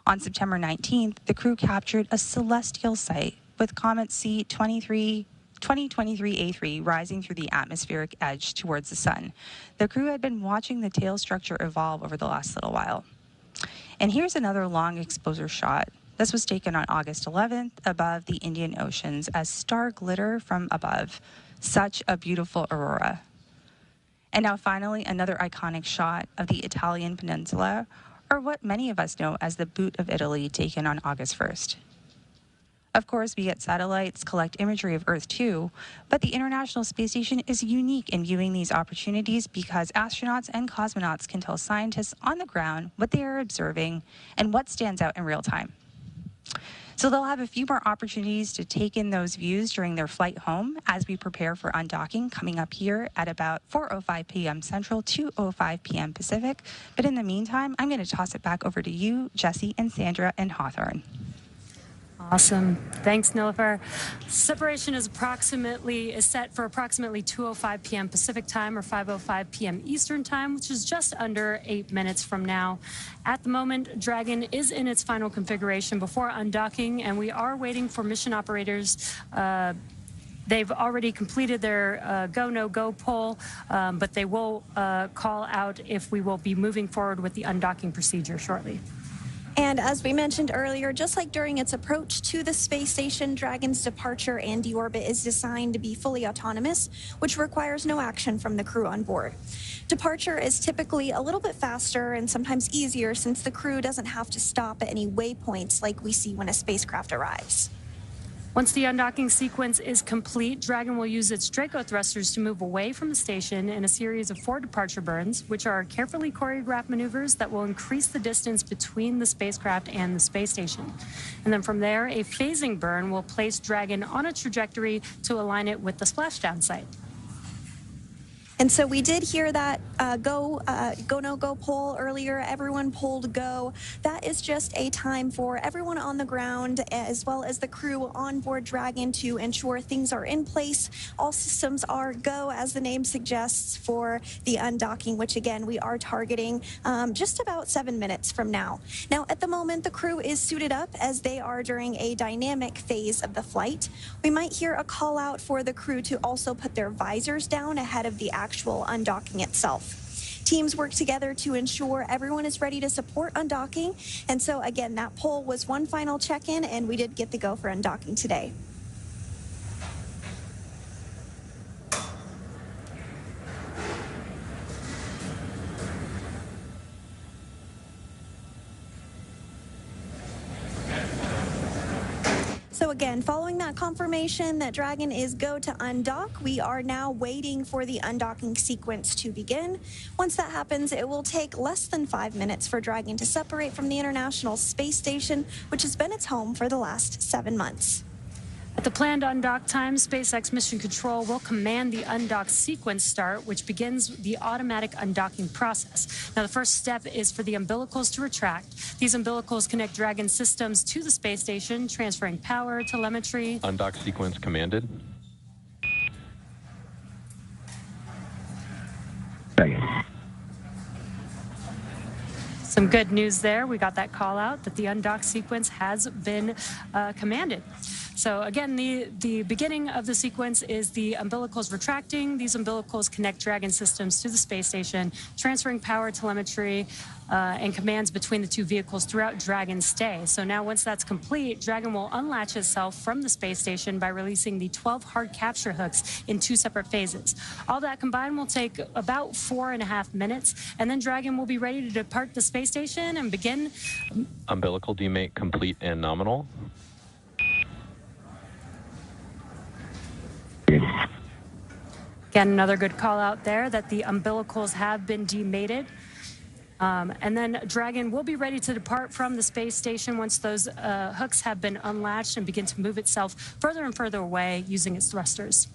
On September 19th, the crew captured a celestial sight with comet C2023A3 rising through the atmospheric edge towards the sun. The crew had been watching the tail structure evolve over the last little while. And here's another long exposure shot. This was taken on August 11th above the Indian Oceans as star glitter from above. Such a beautiful aurora. And now finally, another iconic shot of the Italian peninsula, or what many of us know as the Boot of Italy, taken on August 1st. Of course, we get satellites collect imagery of Earth too, but the International Space Station is unique in viewing these opportunities because astronauts and cosmonauts can tell scientists on the ground what they are observing and what stands out in real time. So they'll have a few more opportunities to take in those views during their flight home as we prepare for undocking coming up here at about 4:05 p.m. Central, 2:05 p.m. Pacific. But in the meantime, I'm going to toss it back over to you, Jesse, and Sandra in Hawthorne. Awesome. Thanks, Nilüfer. Separation is set for approximately 2:05 p.m. Pacific time or 5:05 p.m. Eastern time, which is just under 8 minutes from now. At the moment, Dragon is in its final configuration before undocking, and we are waiting for mission operators. They've already completed their go, no-go poll, but they will call out if we will be moving forward with the undocking procedure shortly. And as we mentioned earlier, just like during its approach to the space station, Dragon's departure and deorbit is designed to be fully autonomous, which requires no action from the crew on board. Departure is typically a little bit faster and sometimes easier since the crew doesn't have to stop at any waypoints like we see when a spacecraft arrives. Once the undocking sequence is complete, Dragon will use its Draco thrusters to move away from the station in a series of 4 departure burns, which are carefully choreographed maneuvers that will increase the distance between the spacecraft and the space station. And then from there, a phasing burn will place Dragon on a trajectory to align it with the splashdown site. And so we did hear that go, no-go poll earlier. Everyone polled go. That is just a time for everyone on the ground as well as the crew on board Dragon to ensure things are in place. All systems are go, as the name suggests, for the undocking, which again, we are targeting just about 7 minutes from now. Now, at the moment, the crew is suited up as they are during a dynamic phase of the flight. We might hear a call out for the crew to also put their visors down ahead of the actual undocking itself. Teams work together to ensure everyone is ready to support undocking. And so again, that poll was one final check-in, and we did get the go for undocking today. So again, following that confirmation that Dragon is go to undock, we are now waiting for the undocking sequence to begin. Once that happens, it will take less than 5 minutes for Dragon to separate from the International Space Station, which has been its home for the last 7 months. At the planned undock time, SpaceX Mission Control will command the undock sequence start, which begins the automatic undocking process. Now, the first step is for the umbilicals to retract. These umbilicals connect Dragon systems to the space station, transferring power, telemetry. Undock sequence commanded. Some good news there. We got that call out that the undock sequence has been commanded. So again, the beginning of the sequence is the umbilicals retracting. These umbilicals connect Dragon systems to the space station, transferring power, telemetry, and commands between the two vehicles throughout Dragon's stay. So now once that's complete, Dragon will unlatch itself from the space station by releasing the 12 hard capture hooks in 2 separate phases. All that combined will take about 4.5 minutes, and then Dragon will be ready to depart the space station and begin. Umbilical demate complete and nominal. Again, another good call out there that the umbilicals have been demated. And then Dragon will be ready to depart from the space station once those hooks have been unlatched and begin to move itself further and further away using its thrusters.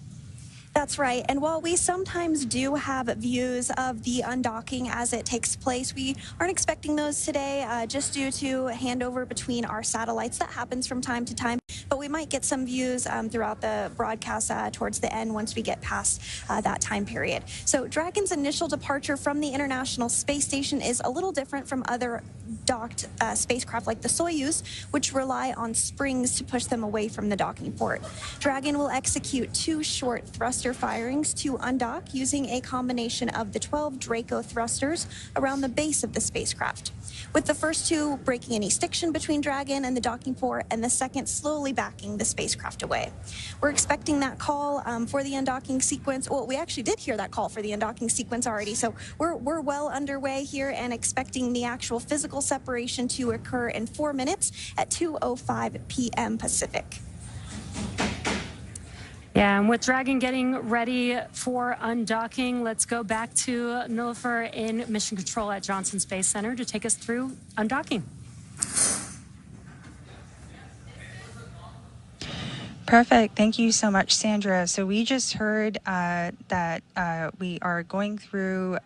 That's right. And while we sometimes do have views of the undocking as it takes place, we aren't expecting those today just due to handover between our satellites. That happens from time to time. But we might get some views throughout the broadcast towards the end once we get past that time period. So Dragon's initial departure from the International Space Station is a little different from other docked spacecraft like the Soyuz, which rely on springs to push them away from the docking port. Dragon will execute 2 short thruster firings to undock using a combination of the 12 Draco thrusters around the base of the spacecraft, with the first 2 breaking any stiction between Dragon and the docking port, and the second slowly backing the spacecraft away. We're expecting that call for the undocking sequence. Well, we actually did hear that call for the undocking sequence already, so we're well underway here and expecting the actual physical separation to occur in 4 minutes at 2:05 p.m. Pacific. Yeah, and with Dragon getting ready for undocking, let's go back to Nilofer in Mission Control at Johnson Space Center to take us through undocking. Perfect. Thank you so much, Sandra. So we just heard that we are going through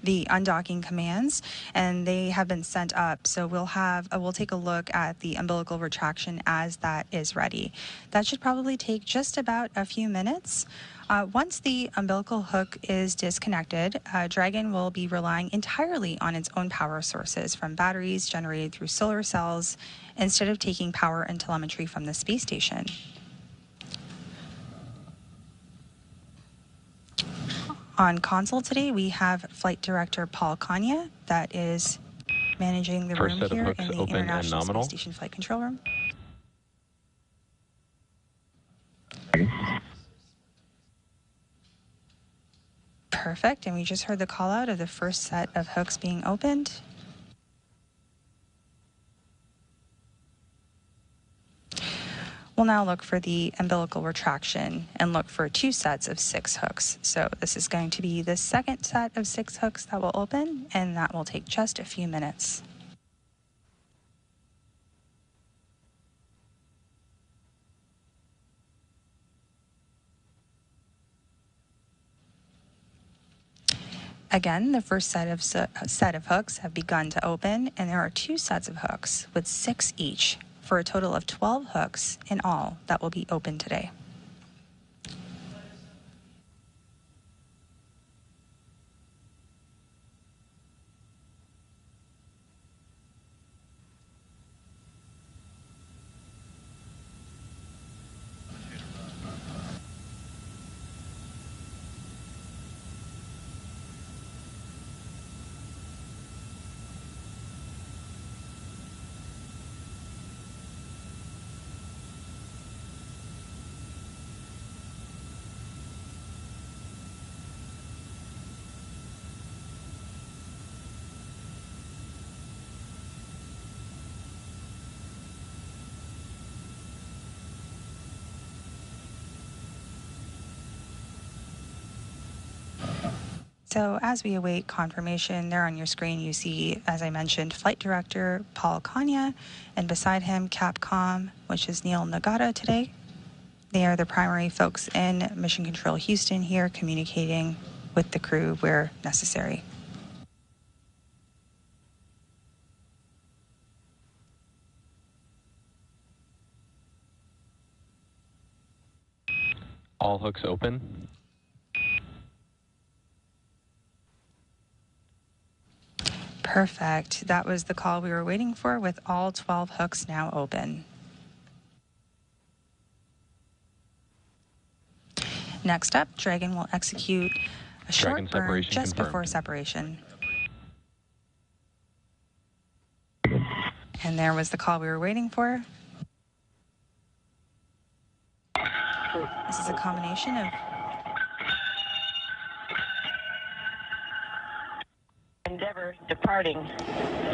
the undocking commands, and they have been sent up. So we'll take a look at the umbilical retraction as that is ready. That should probably take just about a few minutes. Once the umbilical hook is disconnected, Dragon will be relying entirely on its own power sources from batteries generated through solar cells instead of taking power and telemetry from the space station. On console today, we have Flight Director Paul Kanya that is managing the room here in the International Space Station Flight Control Room. Perfect, and we just heard the call out of the first set of hooks being opened. We'll now look for the umbilical retraction and look for 2 sets of 6 hooks. So this is going to be the second set of 6 hooks that will open, and that will take just a few minutes. Again, the first set of hooks have begun to open, and there are 2 sets of hooks with 6 each, for a total of 12 hooks in all that will be open today. So as we await confirmation, there on your screen you see, as I mentioned, Flight Director Paul Kanya, and beside him Capcom, which is Neil Nagata today. They are the primary folks in Mission Control Houston here, communicating with the crew where necessary. All hooks open. Perfect. That was the call we were waiting for, with all 12 hooks now open. Next up, Dragon will execute a short burn just before separation. And there was the call we were waiting for. This is a combination of Endeavour departing,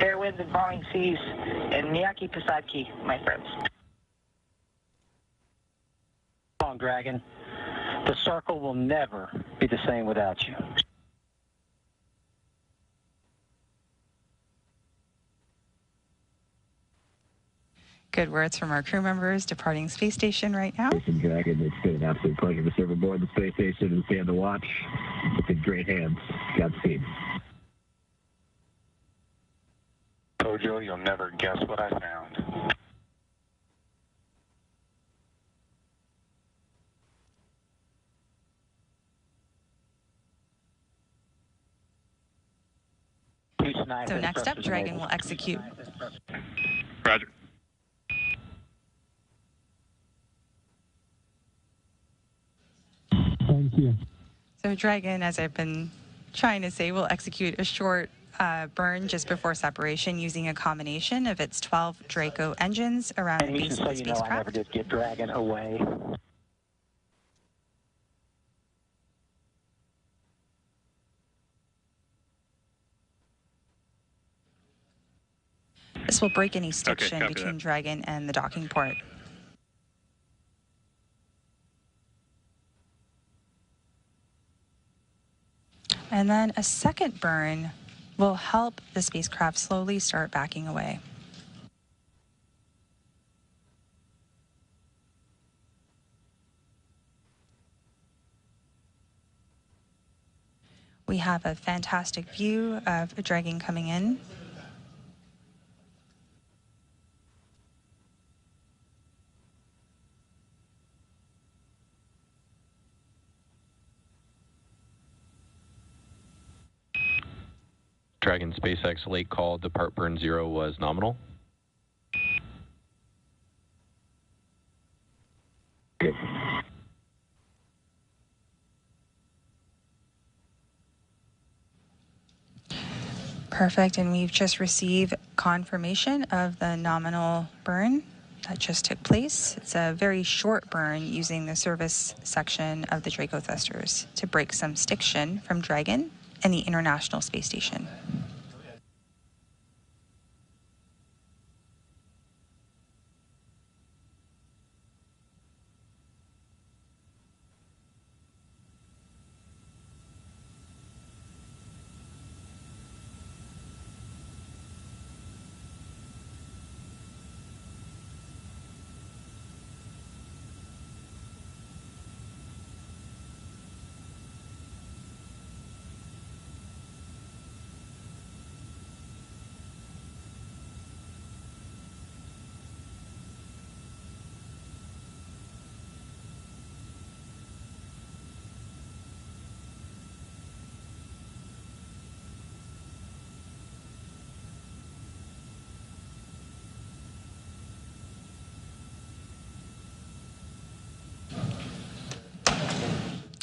fair winds and falling seas, and Miyaki Pisaki, my friends. Come on, Dragon. The circle will never be the same without you. good words from our crew members departing space station right now. Dragon, it's been an absolute pleasure to serve aboard the space station and stay on the watch. It's in great hands. Godspeed. Tojo, you'll never guess what I found. So next up, Dragon will execute. Roger. Thank you. So Dragon, as I've been trying to say, will execute a short burn just before separation using a combination of its 12 Draco engines around the base of the spacecraft. I never did get Dragon away. This will break any stiction between Dragon and the docking port. And then a second burn will help the spacecraft slowly start backing away. We have a fantastic view of a Dragon coming in. Dragon SpaceX late call, depart burn 0 was nominal. Perfect, and we've just received confirmation of the nominal burn that just took place. It's a very short burn using the service section of the Draco thrusters to break some stiction from Dragon and the International Space Station.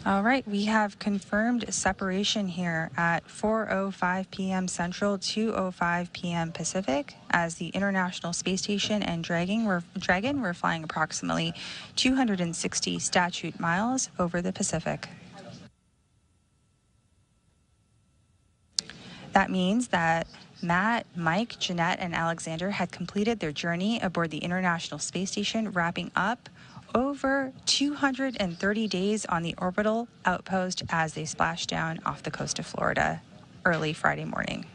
All right, we have confirmed separation here at 4:05 p.m. Central, 2:05 p.m. Pacific, as the International Space Station and Dragon were flying approximately 260 statute miles over the Pacific. That means that Matt, Mike, Jeanette, and Alexander had completed their journey aboard the International Space Station, wrapping up over 230 days on the orbital outpost as they splashed down off the coast of Florida early Friday morning.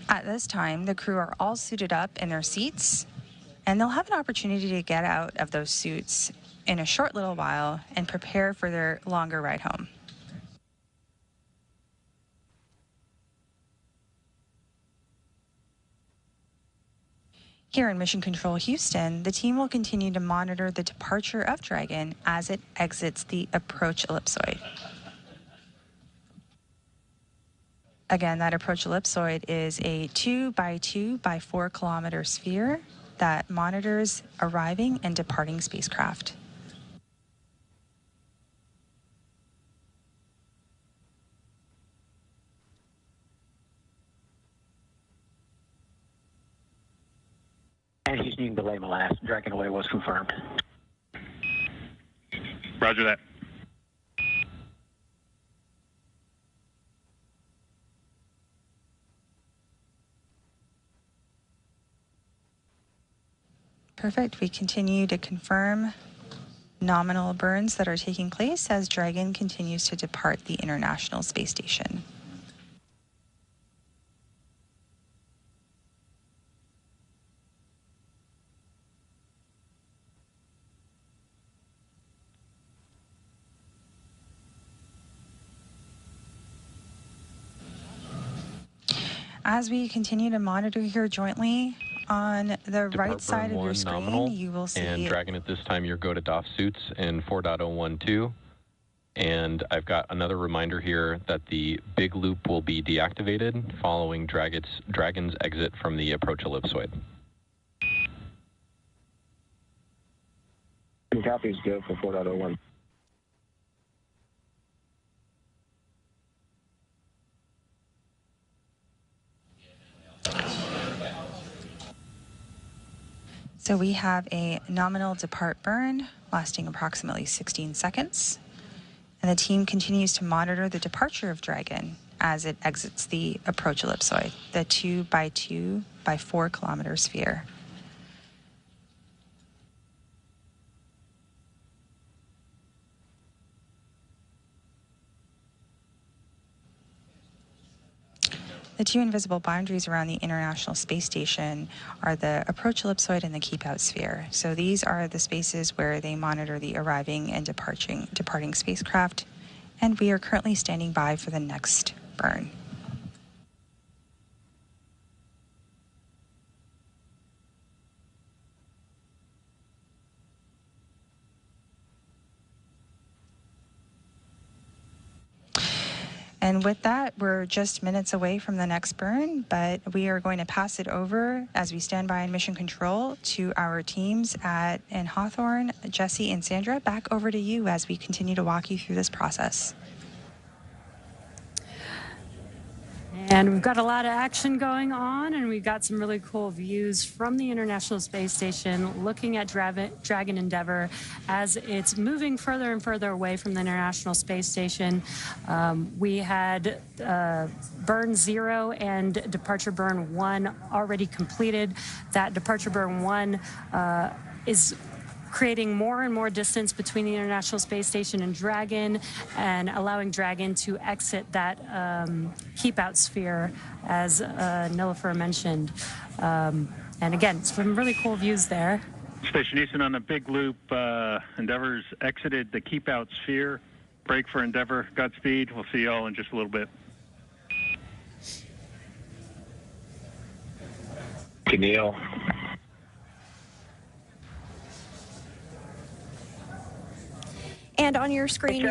At this time, the crew are all suited up in their seats, and they'll have an opportunity to get out of those suits in a short little while and prepare for their longer ride home. Here in Mission Control Houston, the team will continue to monitor the departure of Dragon as it exits the approach ellipsoid. Again, that approach ellipsoid is a 2 by 2 by 4 kilometer sphere that monitors arriving and departing spacecraft. And Houston, you can delay my last. Dragon away was confirmed. Roger that. Perfect. We continue to confirm nominal burns that are taking place as Dragon continues to depart the International Space Station. As we continue to monitor here jointly, on the right side of your screen, nominal, you will see... And Dragon, at this time, your go to DOF suits in 4.012. And I've got another reminder here that the big loop will be deactivated following Dragon's exit from the approach ellipsoid. Copies go for 4.01. So we have a nominal depart burn lasting approximately 16 seconds. And the team continues to monitor the departure of Dragon as it exits the approach ellipsoid, the 2 by 2 by 4 kilometer sphere. The two invisible boundaries around the International Space Station are the approach ellipsoid and the keep-out sphere. So these are the spaces where they monitor the arriving and departing spacecraft, and we are currently standing by for the next burn. And with that, we're just minutes away from the next burn, but we are going to pass it over as we stand by in mission control to our teams in Hawthorne. Jesse and Sandra, back over to you as we continue to walk you through this process. And we've got a lot of action going on, and we've got some really cool views from the International Space Station looking at Dragon Endeavour as it's moving further and further away from the International Space Station. We had burn 0 and departure burn 1 already completed. That departure burn 1 is creating more and more distance between the International Space Station and Dragon, and allowing Dragon to exit that keep-out sphere, as Nilofer mentioned. And again, some really cool views there. Station Houston, on a big loop, Endeavour's exited the keep-out sphere. Break for Endeavour. Godspeed. We'll see you all in just a little bit. Neil. And on your screen,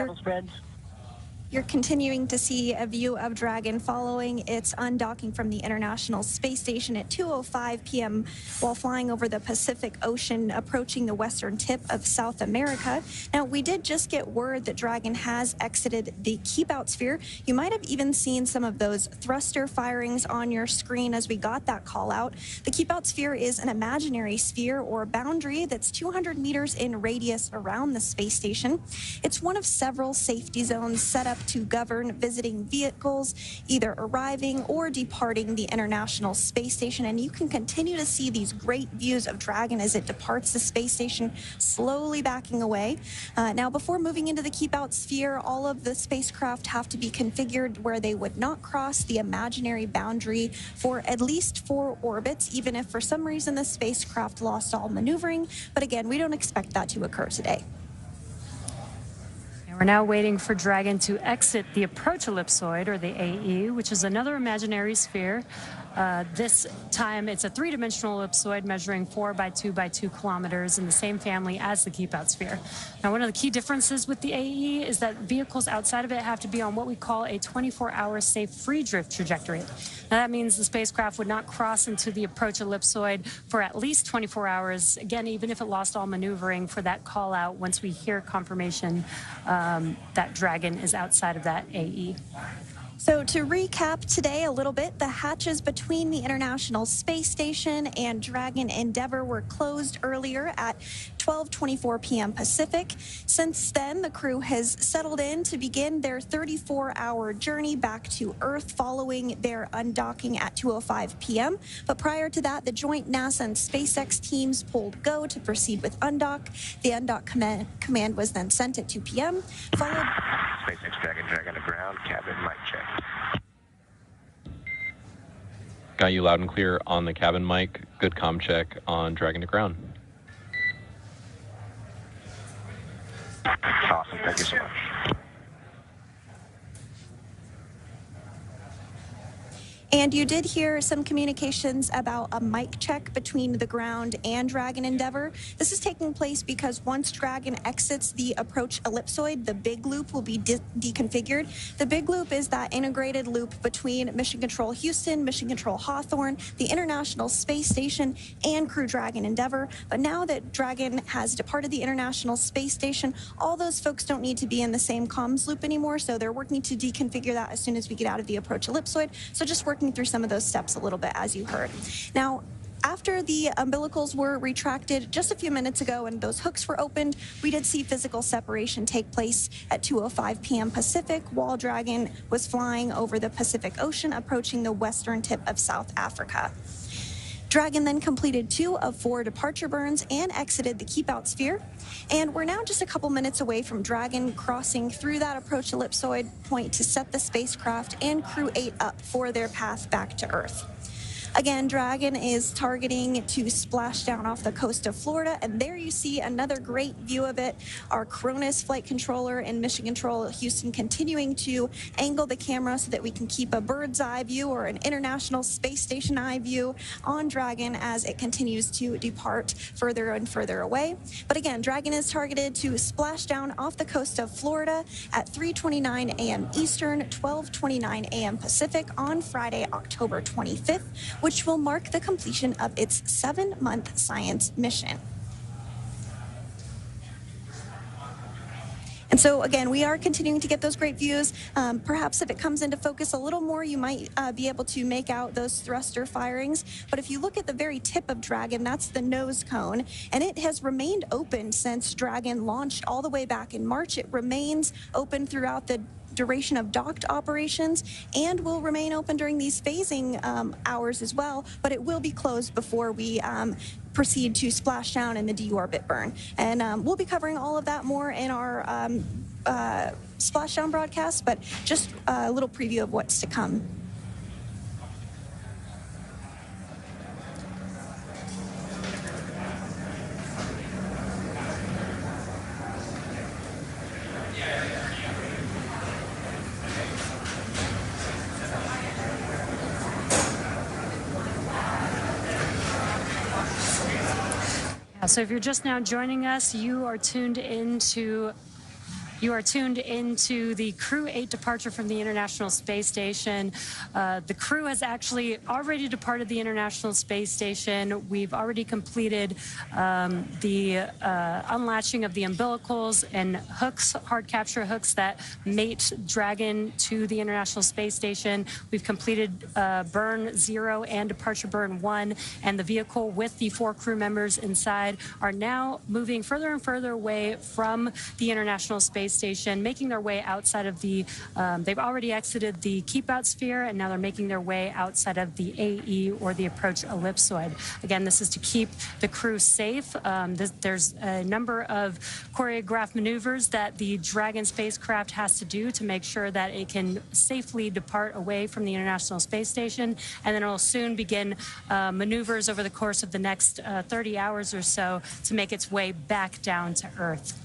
you're continuing to see a view of Dragon following its undocking from the International Space Station at 2:05 p.m. while flying over the Pacific Ocean, approaching the western tip of South America. Now, we did just get word that Dragon has exited the keep-out sphere. You might have even seen some of those thruster firings on your screen as we got that call out. The keep-out sphere is an imaginary sphere or boundary that's 200 meters in radius around the space station. It's one of several safety zones set up to govern visiting vehicles either arriving or departing the International Space Station, and you can continue to see these great views of Dragon as it departs the space station, slowly backing away. Now, before moving into the keep-out sphere, all of the spacecraft have to be configured where they would not cross the imaginary boundary for at least 4 orbits, even if for some reason the spacecraft lost all maneuvering. But again, we don't expect that to occur today. We're now waiting for Dragon to exit the approach ellipsoid, or the AE, which is another imaginary sphere. This time, it's a three-dimensional ellipsoid measuring 4 by 2 by 2 kilometers in the same family as the keep-out sphere. Now, one of the key differences with the AE is that vehicles outside of it have to be on what we call a 24-hour safe free drift trajectory. Now, that means the spacecraft would not cross into the approach ellipsoid for at least 24 hours, again, even if it lost all maneuvering for that call-out once we hear confirmation that Dragon is outside of that AE. So to recap today a little bit, the hatches between the International Space Station and Dragon Endeavour were closed earlier at 12:24 p.m. Pacific. Since then, the crew has settled in to begin their 34-hour journey back to Earth following their undocking at 2:05 p.m. But prior to that, the joint NASA and SpaceX teams pulled go to proceed with undock. The undock command was then sent at 2 p.m., followed... SpaceX Dragon to ground, cabin mic check. Got you loud and clear on the cabin mic. Good comm check on Dragon to ground. Awesome, thank you so much. And you did hear some communications about a mic check between the ground and Dragon Endeavour. This is taking place because once Dragon exits the approach ellipsoid, the big loop will be deconfigured. The big loop is that integrated loop between Mission Control Houston, Mission Control Hawthorne, the International Space Station, and Crew Dragon Endeavour. But now that Dragon has departed the International Space Station, all those folks don't need to be in the same comms loop anymore, so they're working to deconfigure that as soon as we get out of the approach ellipsoid. So just working through some of those steps a little bit, as you heard. Now, after the umbilicals were retracted just a few minutes ago and those hooks were opened, we did see physical separation take place at 2:05 p.m. Pacific while Dragon was flying over the Pacific Ocean, approaching the western tip of South Africa. Dragon then completed 2 of 4 departure burns and exited the keep-out sphere. And we're now just a couple minutes away from Dragon crossing through that approach ellipsoid point to set the spacecraft and Crew-8 up for their path back to Earth. Again, Dragon is targeting to splash down off the coast of Florida, and there you see another great view of it. Our Cronus flight controller and Mission Control Houston continuing to angle the camera so that we can keep a bird's eye view or an International Space Station eye view on Dragon as it continues to depart further and further away. But again, Dragon is targeted to splash down off the coast of Florida at 3:29 a.m. Eastern, 12:29 a.m. Pacific on Friday, October 25th, which will mark the completion of its 7-month science mission. And so, again, we are continuing to get those great views. Perhaps if it comes into focus a little more, you might be able to make out those thruster firings. But if you look at the very tip of Dragon, that's the nose cone, and it has remained open since Dragon launched all the way back in March. It remains open throughout the duration of docked operations and will remain open during these phasing hours as well, but it will be closed before we proceed to splash down in the deorbit burn. And we'll be covering all of that more in our splashdown broadcast, but just a little preview of what's to come. So if you're just now joining us, you are tuned into the Crew-8 departure from the International Space Station. The crew has actually already departed the International Space Station. We've already completed the unlatching of the umbilicals and hooks, hard capture hooks that mate Dragon to the International Space Station. We've completed burn 0 and departure burn 1, and the vehicle with the 4 crew members inside are now moving further and further away from the International Space Station, making their way outside of the, they've already exited the keep-out sphere, and now they're making their way outside of the AE, or the approach ellipsoid. Again, this is to keep the crew safe. There's a number of choreographed maneuvers that the Dragon spacecraft has to do to make sure that it can safely depart away from the International Space Station, and then it will soon begin maneuvers over the course of the next 30 hours or so to make its way back down to Earth.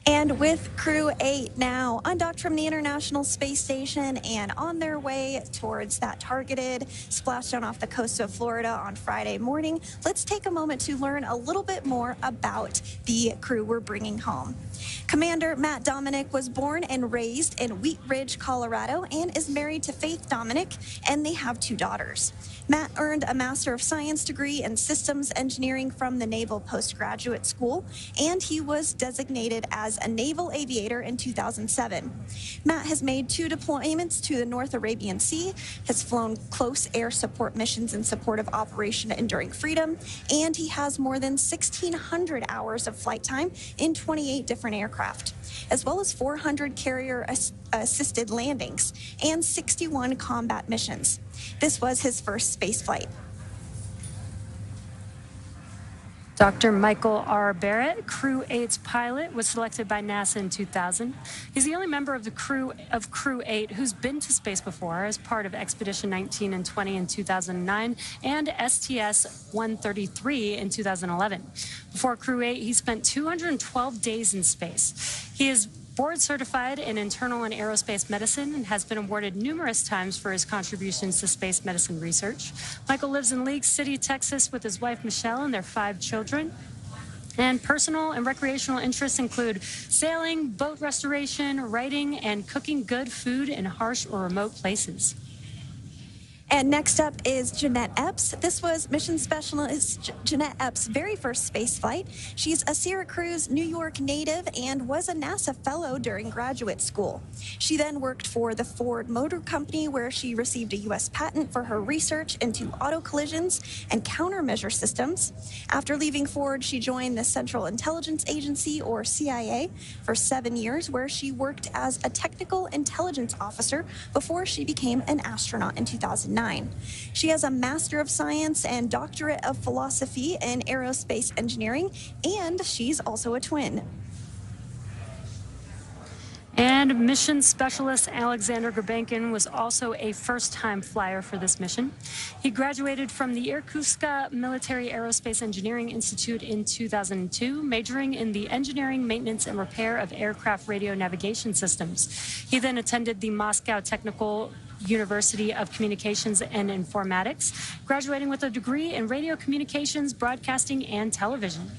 And with Crew-8 now undocked from the International Space Station and on their way towards that targeted splashdown off the coast of Florida on Friday morning, let's take a moment to learn a little bit more about the crew we're bringing home. Commander Matt Dominic was born and raised in Wheat Ridge, Colorado, and is married to Faith Dominic, and they have 2 daughters. Matt earned a Master of Science degree in Systems Engineering from the Naval Postgraduate School, and he was designated as a naval aviator in 2007. Matt has made 2 deployments to the North Arabian Sea, has flown close air support missions in support of Operation Enduring Freedom, and he has more than 1,600 hours of flight time in 28 different aircraft, as well as 400 carrier-assisted landings and 61 combat missions. This was his first space flight. Dr. Michael R. Barrett, Crew-8's pilot, was selected by NASA in 2000. He's the only member of the crew of Crew-8 who's been to space before as part of Expedition 19 and 20 in 2009 and STS-133 in 2011. Before Crew-8, he spent 212 days in space. He is board certified in internal and aerospace medicine and has been awarded numerous times for his contributions to space medicine research. Michael lives in League City, Texas with his wife Michelle and their 5 children. And personal and recreational interests include sailing, boat restoration, writing, and cooking good food in harsh or remote places. And next up is Jeanette Epps. This was mission specialist Jeanette Epps' very first space flight. She's a Syracuse, New York native and was a NASA fellow during graduate school. She then worked for the Ford Motor Company, where she received a U.S. patent for her research into auto collisions and countermeasure systems. After leaving Ford, she joined the Central Intelligence Agency, or CIA, for 7 years, where she worked as a technical intelligence officer before she became an astronaut in 2009. She has a Master of Science and Doctorate of Philosophy in Aerospace Engineering, and she's also a twin. And mission specialist Alexander Gurbankin was also a first-time flyer for this mission. He graduated from the Irkutsk Military Aerospace Engineering Institute in 2002, majoring in the engineering, maintenance, and repair of aircraft radio navigation systems. He then attended the Moscow Technical University of Communications and Informatics, graduating with a degree in radio communications, broadcasting, and television.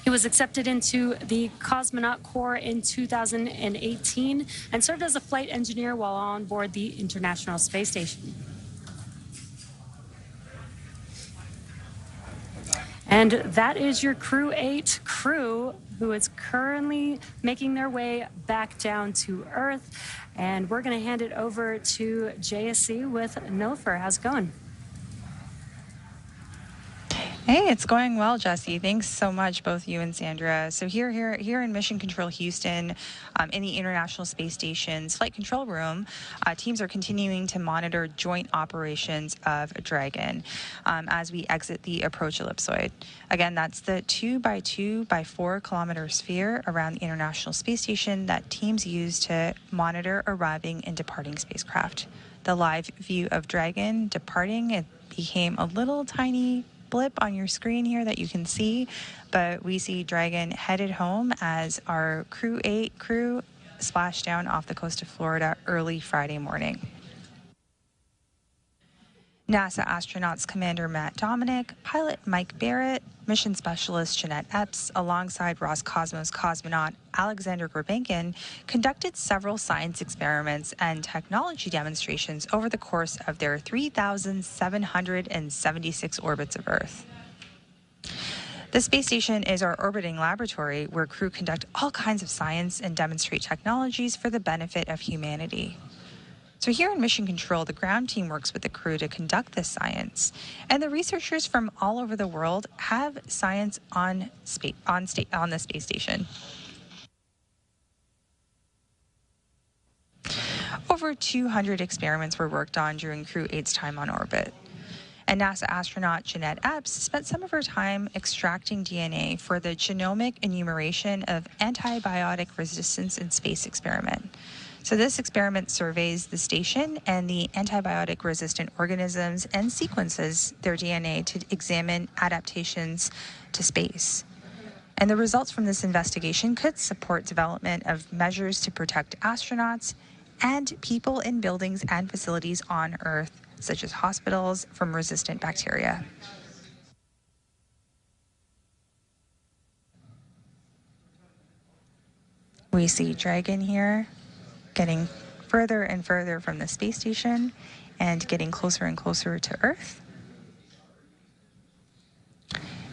He was accepted into the Cosmonaut Corps in 2018 and served as a flight engineer while on board the International Space Station. And that is your Crew-8 crew, who is currently making their way back down to Earth. And we're going to hand it over to JSC with Nilfer. How's it going? Hey, it's going well, Jesse. Thanks so much, both you and Sandra. So here in Mission Control Houston, in the International Space Station's Flight Control Room, teams are continuing to monitor joint operations of Dragon as we exit the approach ellipsoid. Again, that's the 2 by 2 by 4 kilometer sphere around the International Space Station that teams use to monitor arriving and departing spacecraft. The live view of Dragon departing, it became a little tiny blip on your screen here that you can see, but we see Dragon headed home as our Crew-8 crew splashed down off the coast of Florida early Friday morning. NASA astronauts Commander Matt Dominic, pilot Mike Barrett, mission specialist Jeanette Epps, alongside Roscosmos cosmonaut Alexander Gurbankin, conducted several science experiments and technology demonstrations over the course of their 3,776 orbits of Earth. The space station is our orbiting laboratory where crew conduct all kinds of science and demonstrate technologies for the benefit of humanity. So here in Mission Control, the ground team works with the crew to conduct this science, and the researchers from all over the world have science on the space station. Over 200 experiments were worked on during Crew-8's time on orbit. And NASA astronaut Jeanette Epps spent some of her time extracting DNA for the genomic enumeration of antibiotic resistance in space experiment. So this experiment surveys the station and the antibiotic-resistant organisms and sequences their DNA to examine adaptations to space. And the results from this investigation could support development of measures to protect astronauts and people in buildings and facilities on Earth, such as hospitals, from resistant bacteria. We see Dragon here getting further and further from the space station and getting closer and closer to Earth.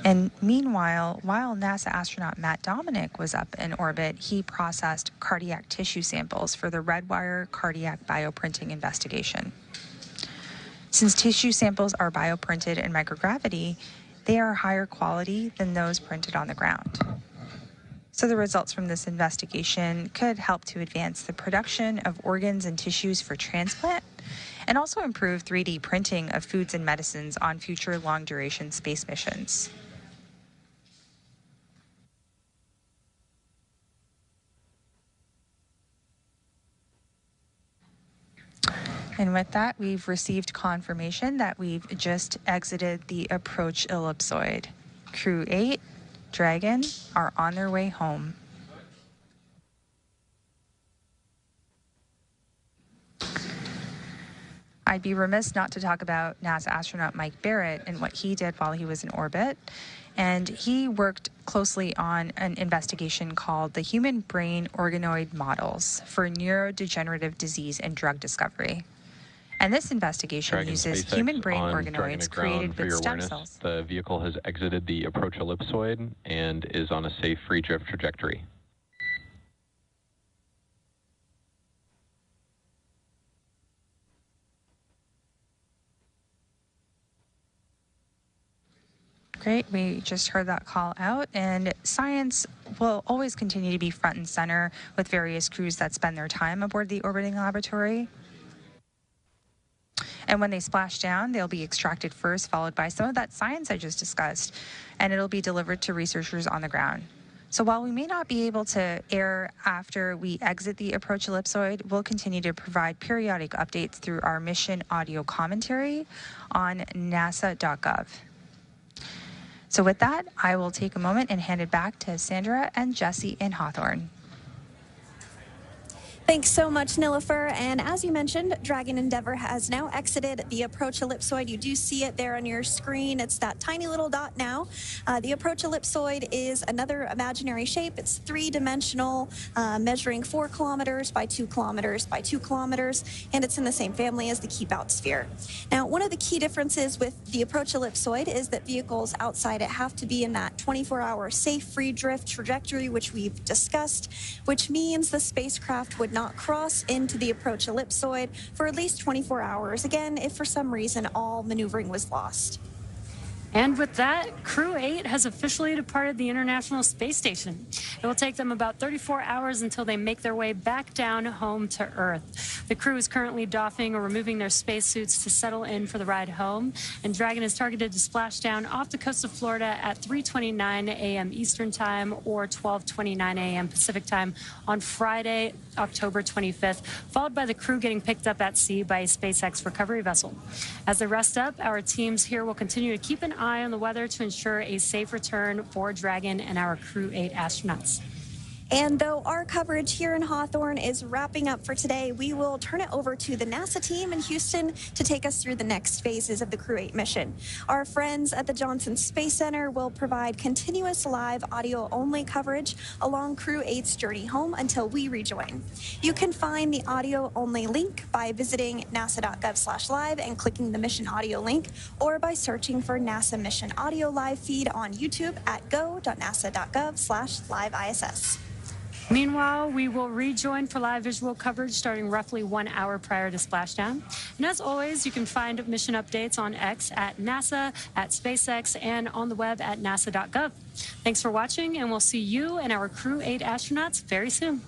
And meanwhile, while NASA astronaut Matt Dominic was up in orbit, he processed cardiac tissue samples for the Redwire cardiac bioprinting investigation. Since tissue samples are bioprinted in microgravity, they are higher quality than those printed on the ground. So the results from this investigation could help to advance the production of organs and tissues for transplant and also improve 3D printing of foods and medicines on future long-duration space missions. And with that, we've received confirmation that we've just exited the approach ellipsoid. Crew-8, Dragon, are on their way home. I'd be remiss not to talk about NASA astronaut Mike Barrett and what he did while he was in orbit. And he worked closely on an investigation called the Human Brain Organoid Models for Neurodegenerative Disease and Drug Discovery. And this investigation uses SpaceX human brain on organoids created with stem cells. The vehicle has exited the approach ellipsoid and is on a safe free drift trajectory. Great, we just heard that call out, and science will always continue to be front and center with various crews that spend their time aboard the orbiting laboratory. And when they splash down, they'll be extracted first, followed by some of that science I just discussed, and it'll be delivered to researchers on the ground. So while we may not be able to air after we exit the approach ellipsoid, we'll continue to provide periodic updates through our mission audio commentary on nasa.gov. So with that, I will take a moment and hand it back to Sandra and Jesse in Hawthorne. Thanks so much, Nilofer. And as you mentioned, Dragon Endeavour has now exited the approach ellipsoid. You do see it there on your screen. It's that tiny little dot now. The approach ellipsoid is another imaginary shape. It's three-dimensional, measuring 4 kilometers by 2 kilometers by 2 kilometers, and it's in the same family as the Keep Out sphere. Now, one of the key differences with the approach ellipsoid is that vehicles outside it have to be in that 24-hour safe free drift trajectory, which we've discussed, which means the spacecraft would not cross into the approach ellipsoid for at least 24 hours, again, if for some reason all maneuvering was lost. And with that, Crew-8 has officially departed the International Space Station. It will take them about 34 hours until they make their way back down home to Earth. The crew is currently doffing or removing their spacesuits to settle in for the ride home, and Dragon is targeted to splash down off the coast of Florida at 3:29 a.m. Eastern Time or 12:29 a.m. Pacific Time on Friday, October 25th, followed by the crew getting picked up at sea by a SpaceX recovery vessel. As they rest up, our teams here will continue to keep an eye on the weather to ensure a safe return for Dragon and our Crew-8 astronauts. And though our coverage here in Hawthorne is wrapping up for today, we will turn it over to the NASA team in Houston to take us through the next phases of the Crew-8 mission. Our friends at the Johnson Space Center will provide continuous live audio-only coverage along Crew-8's journey home until we rejoin. You can find the audio-only link by visiting nasa.gov/live and clicking the mission audio link, or by searching for NASA Mission Audio Live feed on YouTube at go.nasa.gov/liveiss. Meanwhile, we will rejoin for live visual coverage starting roughly 1 hour prior to splashdown. And as always, you can find mission updates on X at NASA, at SpaceX, and on the web at nasa.gov. Thanks for watching, and we'll see you and our Crew-8 astronauts very soon.